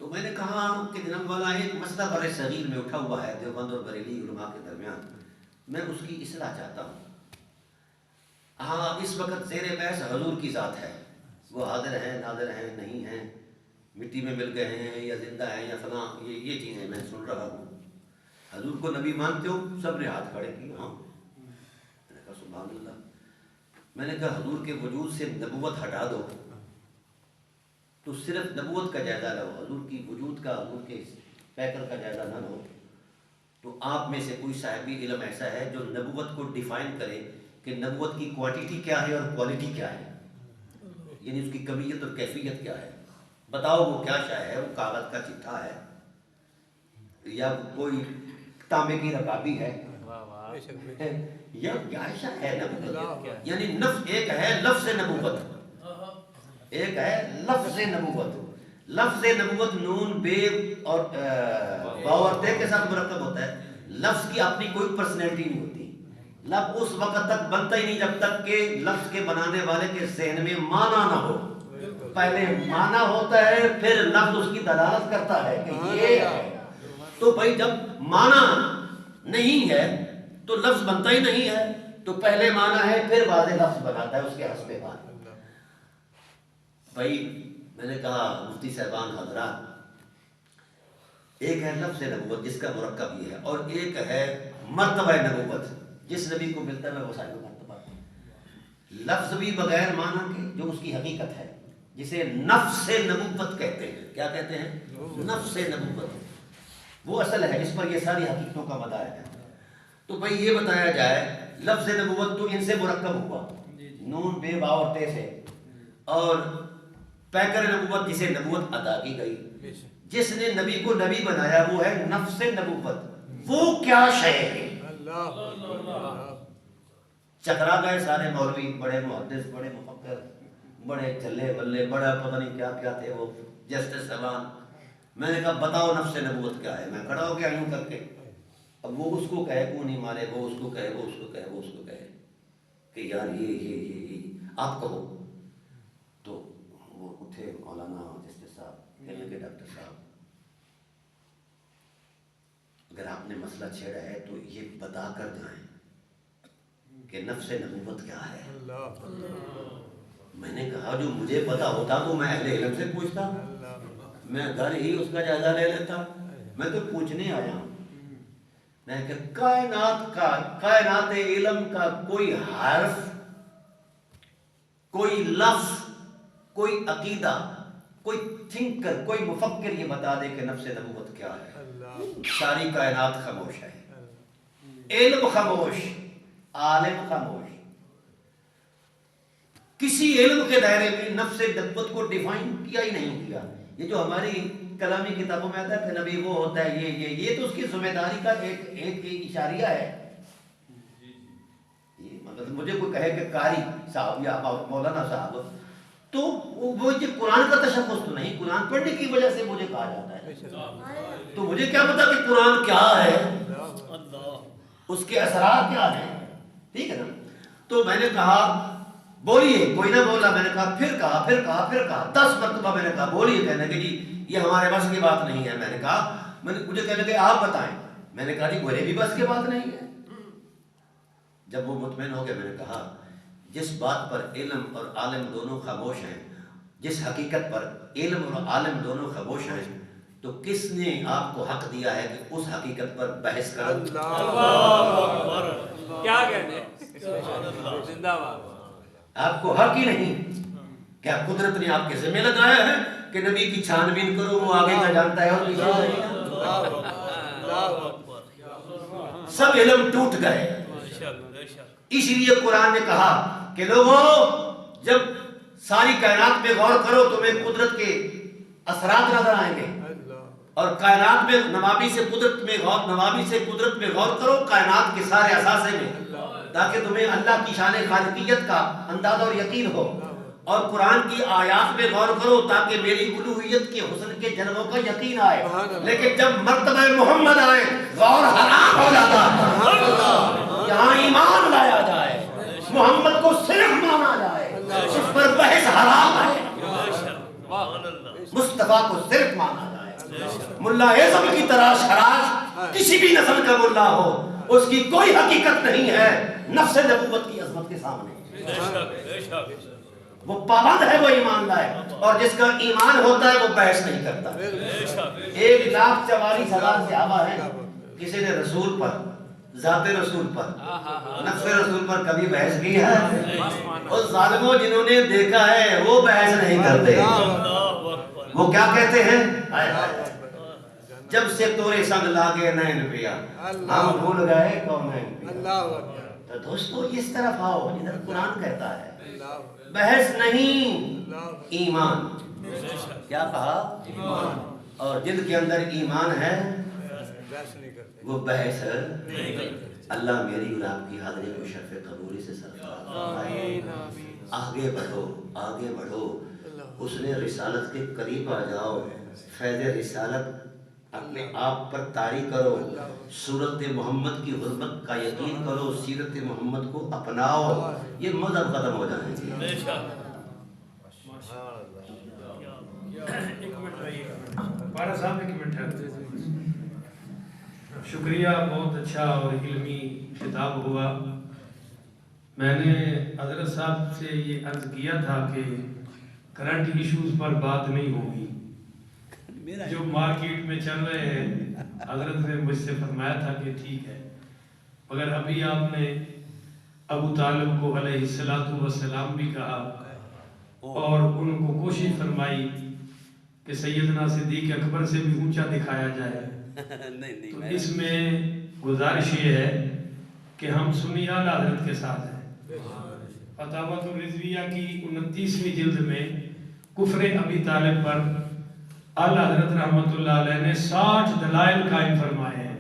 S1: تو میں نے کہا کہ جناب والا ایک مسئلہ بر صغیر میں اٹھا ہوا ہے دیوبند اور بریلی علماء کے درمیان، میں اس کی اصلاح چاہتا ہوں. اس وقت زیر بحث حضور کی ذات ہے، وہ حاضر ہیں ناظر ہیں نہیں ہیں، مٹی میں مل گئے ہیں یا زندہ ہیں یا فلاں، یہ چیزیں میں سن رہا ہوں. حضور کو نبی مانتے ہو؟ سب نے ہاتھ کھڑے کیے. ہاں. میں نے کہا سبحان اللہ. میں نے کہا حضور کے وجود سے نبوت ہٹا دو تو صرف نبوت کا جائزہ لو، حضور کی وجود کا، حضور کے پیکر کا جائزہ نہ لو. تو آپ میں سے کوئی صاحبی علم ایسا ہے جو نبوت کو ڈیفائن کرے کہ نبوت کی کوانٹیٹی کیا ہے اور کوالٹی کیا ہے، یعنی اس کی کمیت اور کیفیت کیا ہے. بتاؤ وہ کیا شے ہے؟ وہ کاغذ کا چٹھا ہے یا کوئی تانبے کی رکابی ہے یا کیا شے ہے نبوت؟ یعنی ایک ہے لفظ نبوت، ایک ہے لفظ نبوت. لفظ نبوت نون بے اور واو اور تے کے ساتھ مرکب ہوتا ہے. لفظ کی اپنی کوئی پرسنالٹی نہیں ہوتی. لفظ اس وقت تک بنتا ہی نہیں جب تک کہ لفظ کے بنانے والے کے ذہن میں معنی نہ ہو. پہلے معنی ہوتا ہے پھر لفظ اس کی دلالت کرتا ہے کہ یہ ہے. تو بھائی جب معنی نہیں ہے تو لفظ بنتا ہی نہیں ہے. تو پہلے معنی ہے پھر واضح لفظ بناتا ہے اس کے حسب معنی. بھائی میں نے کہا مفتی صاحبان حضرات، ایک ہے لفظ نبوت جس کا مرکب یہ ہے، اور ایک ہے مرتبہ نبوت جس نبی کو ملتا ہے وہ صاحب مرتبہ. لفظ بھی بغیر معنی کے جو اس کی حقیقت ہے جسے نفس نبوت کہتے ہیں. کیا کہتے ہیں؟ نفس نبوت. وہ اصل ہے جس پر یہ ساری حقیقتوں کا مدار ہے. تو بھائی یہ بتایا جائے لفظ نبوت تو ان سے مرکب ہوا، نون بے با اور تے سے، اور پیکر نبوت جسے نبوت عطا کی گئی، جس نے نبی کو نبی بنایا وہ ہے نفس نبوت. وہ کیا شے ہے؟ چکرا گئے سارے مولوی، بڑے محدث، بڑے مفکر، بڑے چلے بلے، بڑا پتہ نہیں کیا کیا تھے وہ جسٹس صاحبان. میں نے کہا بتاؤ نفس نبوت کیا ہے. میں کھڑا ہو گیا یوں کر کے. اب وہ اس کو کہے کو نہیں مارے، وہ اس کو کہے، وہ اس کو کہے، وہ اس کو کہے کہ یار یہ آپ کہو. تو وہ اٹھے مولانا جسٹس صاحب، کہنے کے ڈاکٹر صاحب اگر آپ نے مسئلہ چھیڑا ہے تو یہ بتا کر جائیں کہ نفس نبوت کیا ہے. میں نے کہا جو مجھے پتا ہوتا تو میں اہل علم سے پوچھتا، میں گھر ہی اس کا جائزہ لے لیتا. میں تو پوچھنے آیا ہوں. میں کہ کائنات علم کا کوئی حرف، کوئی لفظ، کوئی عقیدہ، کوئی تھنکر، کوئی مفکر یہ بتا دے کہ نفس نبوت کیا ہے. ساری کائنات خاموش ہے، علم خاموش، عالم خاموش. کسی علم کے دائرے میں نفس نبوت کو ڈیفائن کیا ہی نہیں کیا. یہ جو ہماری کلامی کتابوں میں آتا ہے کہ نبی وہ ہوتا ہے یہ تو اس کی ذمہ داری کا ایک اشاریہ ہے. یہ مطلب مجھے کوئی کہے کہ قاری صاحب یا مولانا صاحب، تو وہ یہ قرآن کا تشخص تو نہیں. قرآن پڑھنے کی وجہ سے مجھے کہا جاتا ہے. تو مجھے کیا پتا کہ قرآن کیا ہے، اس کے اثرات کیا ہیں. ٹھیک ہے نا. تو میں نے کہا بولیے. کوئی نہ بولا. میں نے کہا پھر کہا 10 مرتبہ میں نے کہا بولیے. کہنے کہ جی یہ ہمارے بس کی بات نہیں ہے. میں نے کہا مجھے کہنے کہ آپ بتائیں. میں نے کہا جی میرے بھی بس کی بات نہیں ہے. جب وہ مطمئن ہو گیا میں نے کہا جس بات پر علم اور عالم دونوں خاموش ہیں، جس حقیقت پر علم اور عالم دونوں خاموش ہیں، تو کس نے آپ کو حق دیا ہے کہ اس حقیقت پر بحث کرو؟
S2: کیا کہتے ہیں، زندہ باد.
S1: آپ کو حق ہی نہیں. کیا قدرت نے آپ کے ذمہ لگایا ہے کہ نبی کی چھان بین کرو، وہ آگے کا جانتا ہے اور پیچھے نہیں. سب علم ٹوٹ گئے. اسی لیے قرآن نے کہا کہ لوگوں جب ساری کائنات میں غور کرو تمہیں قدرت کے اثرات نظر آئیں گے. اور کائنات میں نوابی سے قدرت میں غور کرو کائنات کے سارے اثاثے میں، تاکہ تمہیں اللہ کی شان خالقیت کا اندازہ اور یقین ہو. اور قرآن کی آیات میں غور کرو تاکہ میری الوہیت کے حسن کے جلووں کا یقین آئے. لیکن جب مرتبہ محمد آئے غور حرام ہو جاتا ہے. یہاں ایمان لایا جائے، محمد کو صرف مانا جائے، اس پر بحث حرام ہے. مصطفیٰ کو صرف مانا جائے. ملا اعظم کی تراش خراش کسی بھی نسل کا ملا ہو، اس کی کوئی حقیقت نہیں ہے نفس نبوت کی عظمت کے سامنے. وہ پابند ہے، وہ ایمان لائے. اور جس کا ایمان ہوتا ہے وہ بحث نہیں کرتا. 1,44,000 صحابہ ہیں. کسی نے رسول پر، ذات رسول پر، نفس رسول پر کبھی بحث کی ہے؟ اس ظالموں جنہوں نے دیکھا ہے وہ بحث نہیں کرتے. وہ کیا کہتے ہیں؟ جب سے تورے سنگ لاگے نین پیا ہم بھول گئے کون ہے. تو دوستو اس طرف آؤ جدھر قرآن کہتا ہے بحث نہیں، ایمان. کیا کہا؟ ایمان. اور جن کے اندر ایمان ہے وہ بحث ہے. اللہ میری اور آپ کی حاضری کو شرف قبولی سے سرفراز فرمائے. آگے بڑھو، آگے بڑھو. اس نے رسالت کے قریب آ جاؤ. فیض رسالت اپنے آپ پر طاری کرو. صورت محمد کی حرمت کا یقین کرو. سیرت محمد کو اپناؤ. یہ مذہب ختم ہو جائیں گے.
S3: ایک منٹ رہیے. پارا صاحب ایک منٹ ہے. شکریہ، بہت اچھا اور علمی خطاب ہوا. میں نے حضرت صاحب سے یہ عرض کیا تھا کہ کرنٹ ایشوز پر بات نہیں ہوگی جو مارکیٹ میں چل رہے ہیں. حضرت نے مجھ سے فرمایا تھا کہ ٹھیک ہے، مگر ابھی آپ نے ابو طالب کو علیہ السلام بھی کہا اور ان کو کوشش فرمائی کہ سیدنا صدیق اکبر سے بھی اونچا دکھایا جائے. تو اس میں گزارش یہ ہے کہ ہم سنی اعلیٰ حضرت کے ساتھ ہیں. فتاویٰ الرضویہ کی 29ویں جلد میں کفر ابی طالب پر اعلیٰ حضرت رحمۃ اللہ علیہ نے 60 دلائل قائم فرمائے ہیں.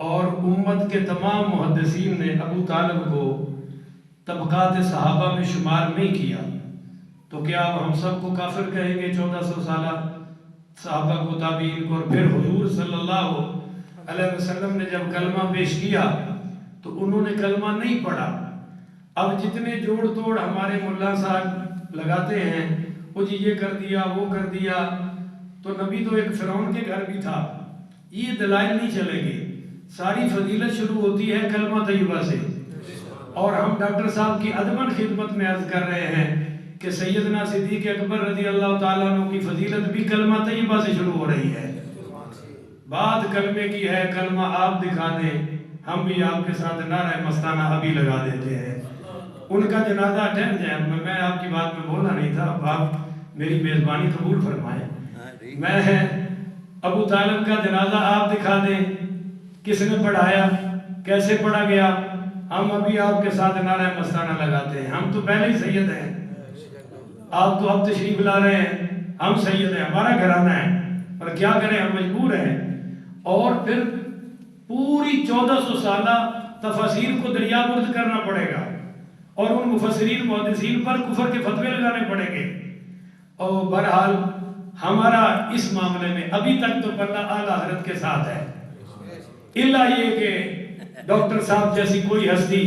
S3: اور امت کے تمام محدثین نے ابو طالب کو طبقات صحابہ میں شمار نہیں کیا، تو کیا اب ہم سب کو کافر کہیں گے 1400 سالہ صحابہ کو، تابعین کو؟ اور پھر حضور صلی اللہ علیہ وسلم نے جب کلمہ پیش کیا تو انہوں نے کلمہ نہیں پڑھا۔ اب جتنے جوڑ توڑ ہمارے ملا صاحب لگاتے ہیں، وہ جی یہ کر دیا وہ کر دیا، تو نبی تو ایک فرعون کے گھر بھی تھا، یہ دلائل نہیں چلیں گے۔ ساری فضیلت شروع ہوتی ہے کلمہ طیبہ سے، اور ہم ڈاکٹر صاحب کی ادمن خدمت میں عرض کر رہے ہیں کہ سیدنا صدیق اکبر رضی اللہ تعالیٰ عنہ کی فضیلت بھی کلمہ طیبہ سے شروع ہو رہی ہے۔ بات کلمے کی ہے، کلمہ آپ دکھا دیں، ہم بھی آپ کے ساتھ نعرہ مستانہ ابھی لگا دیتے ہیں۔ ان کا جنازہ ٹھہر جائے، میں آپ کی بات میں بولنا نہیں تھا، اب آپ میری میزبانی قبول فرمائیں۔ میں ابو طالب کا جنازہ آپ دکھا دیں، کس نے پڑھایا، کیسے پڑھا گیا، ہم ابھی آپ کے ساتھ نعرہ مستانہ لگاتے ہیں۔ ہم تو پہلے ہی سید ہیں، آپ تو اب تشریف لا رہے ہیں، ہم سید ہیں، ہمارا گھرانہ ہے، پر کیا کریں، ہم مجبور ہیں۔ اور پھر پوری 1400 سالہ تفاسیر کو دریا برد کرنا پڑے گا، اور ان مفسرین محدثین پر کفر کے فتوے لگانے پڑیں گے۔ اور بہرحال ہمارا اس معاملے میں ابھی تک تو پلہ اعلیٰ حضرت کے ساتھ ہے، الا یہ کہ ڈاکٹر صاحب جیسی کوئی ہستی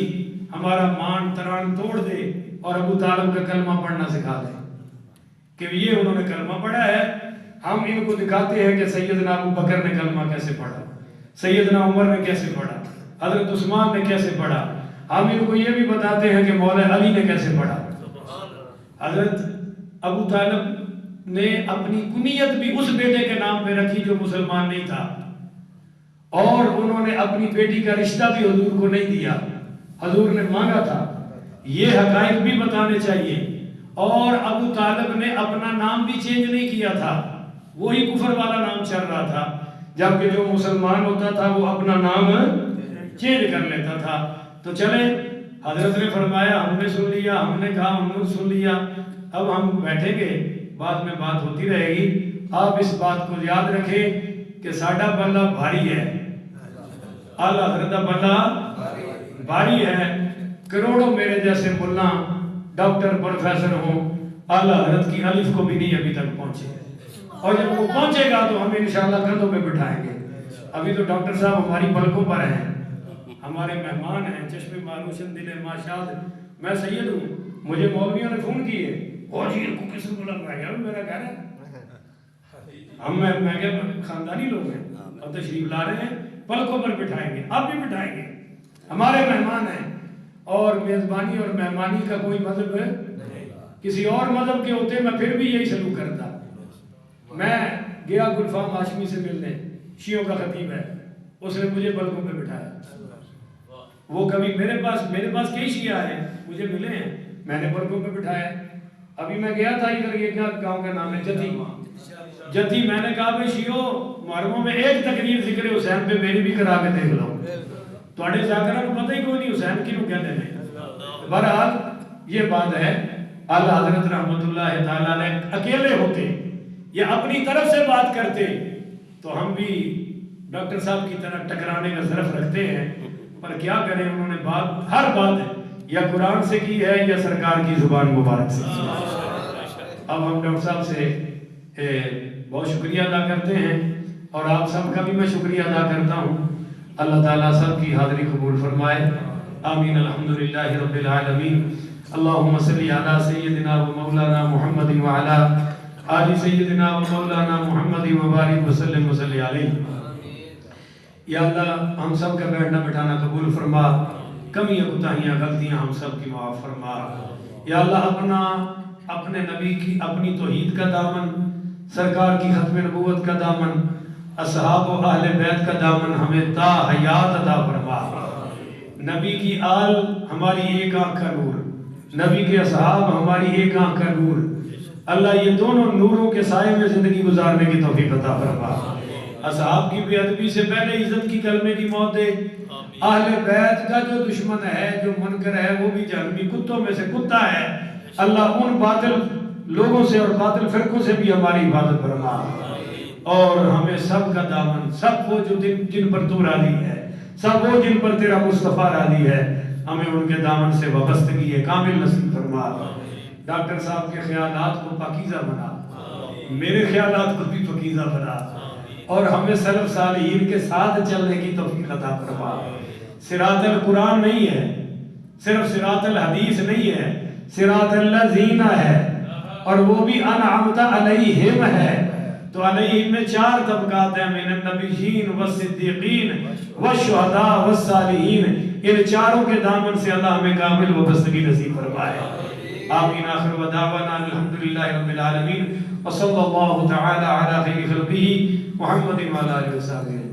S3: ہمارا مان تران توڑ دے اور ابو طالب کا کلمہ پڑھنا سکھا دے کہ یہ انہوں نے کلمہ پڑھا ہے۔ ہم ان کو دکھاتے ہیں کہ سیدنا ابو بکر نے کلمہ کیسے پڑھا، سیدنا عمر نے کیسے پڑھا، حضرت عثمان نے کیسے پڑھا۔ ہم ان کو یہ بھی بتاتے ہیں کہ مولا علی نے کیسے پڑھا۔ حضرت ابو طالب نے اپنی کنیت بھی اس بیٹے کے نام پہ رکھی جو مسلمان نہیں تھا، اور انہوں نے اپنی بیٹی کا رشتہ بھی حضور کو نہیں دیا، حضور نے مانگا تھا۔ یہ حقائق بھی بتانے چاہیے۔ اور ابو طالب نے اپنا نام بھی چینج نہیں کیا تھا، وہی کفر والا نام چل رہا تھا، جبکہ جو مسلمان ہوتا تھا وہ اپنا نام چینج کر لیتا تھا۔ تو چلیں، حضرت نے فرمایا، ہم نے سن لیا، ہم نے کہا، ہم نے سن لیا، اب ہم بیٹھیں گے، بعد میں بات ہوتی رہے گی۔ آپ اس بات کو یاد رکھیں کہ ساڈا بلہ بھاری ہے، اعلیٰ حضرت کا بلہ بھاری ہے۔ کروڑوں میرے جیسے ملا ڈاکٹر پروفیسر ہوں، اعلیٰ حضرت کی الف کو بھی نہیں ابھی تک پہنچے، اور جب وہ پہنچے گا تو ہم انشاءاللہ کندھوں پہ بٹھائیں گے۔ ابھی تو ڈاکٹر صاحب ہماری پلکوں پر ہیں، ہمارے مہمان ہیں، چشم معروشن دل ماشاد۔ میں سید ہوں، مجھے مولویوں نے فون کیے، اور جی ان کو کس نے بولا؟ میں کہا میرا گھر ہے، میں کہا خاندانی لوگ ہیں اور تشریف لا رہے ہیں، پلکوں پر بٹھائیں گے، آپ بھی بٹھائیں گے، ہمارے مہمان ہیں۔ اور میزبانی اور مہمانی کا کوئی مذہب ہے؟ کسی اور مذہب کے ہوتے میں پھر بھی یہی سلوک کرتا۔ میں گیا گلفام ہاشمی سے ملنے، شیعوں کا خطیب ہے، اس نے مجھے پلکوں پہ بٹھایا۔ وہ کبھی میرے پاس کئی شیعہ ہیں، مجھے ملے ہیں، میں نے پلکوں پہ بٹھایا۔ ابھی میں گیا تھا ادھر، یہ کیا گاؤں کا نام ہے، جتی، میں نے کہا بھائی شیعوں، محرموں میں ایک تقریر ذکر حسین پہ میری بھی کرا کے دیکھ لو، تھوڑے جاکرہ کو پتہ ہی کوئی نہیں حسین کی نو کہتے ہیں۔ بہرحال یہ بات ہے، اعلیٰ حضرت رحمت اللہ تعالیٰ نے اکیلے ہوتے یا اپنی طرف سے بات کرتے تو ہم بھی ڈاکٹر صاحب کی طرح ٹکرانے کا ظرف رکھتے ہیں، پر کیا کریں، انہوں نے بات، ہر بات یا قرآن سے کی ہے یا سرکار کی زبان مبارک سے۔ اب ہم ڈاکٹر صاحب سے بہت شکریہ ادا کرتے ہیں، اور آپ سب کا بھی میں شکریہ ادا کرتا ہوں۔ اللہ تعالیٰ سب کی حاضری قبول فرمائے، آمین، الحمدللہ رب العالمین۔ اللہم صلی علی سیدنا و مولانا محمد وعلا آل سیدنا و مولانا محمد وبارک وسلم وصلی علیہ۔ یا اللہ ہم سب کا بیٹھنا بٹھانا قبول فرما، کمیاں کوتاہیاں غلطیاں ہم سب کی معاف فرما۔ یا اللہ اپنے نبی کی، اپنی توحید کا دامن، سرکار کی ختم نبوت کا دامن، اصحاب و اہل بیت کا دامن ہمیں تا حیات عطا فرما۔ نبی کی آل ہماری ایک آنکھ کا نور، نبی کے اصحاب ہماری ایک آنکھ کا نور۔ اللہ یہ دونوں نوروں کے سائے میں زندگی گزارنے کی توفیق عطا فرما۔ اصحاب کی بے ادبی سے پہلے عزت کی کلمے کی موت دے۔ اہل بیت کا جو دشمن ہے، جو منکر ہے، وہ بھی جہنمی کتوں میں سے کتا ہے۔ اللہ ان باطل لوگوں سے اور باطل فرقوں سے بھی ہماری حفاظت فرما، اور ہمیں سب کا دامن، سب کو جو جن پر تو راضی ہے، سب وہ جن پر تیرا مصطفیٰ راضی ہے ہمیں ان کے دامن سے وابستگی ہے کامل نصیب فرما. ڈاکٹر صاحب کے خیالات کو پاکیزہ بنا, میرے خیالات کو بھی پاکیزہ بنا, اور ہمیں سلف صالحین کے ساتھ چلنے کی توفیق عطا فرما. صراط القرآن نہیں ہے, صرف صراط الحدیث نہیں ہے, صراط الذین ہے, اور وہ بھی انعمت علیہم ہے. تو علیہم میں 4 طبقات ہیں, من النبیین والصدیقین والشہداء والصالحین. ان چاروں کے دامن سے اللہ ہمیں کامل وابستگی نصیب فرمائے. آمین. آخر ودعوانا الحمدللہ رب العالمین وصلی اللہ تعالی علی خیر خلقہ محمد وعلی آلہ وصحبہ.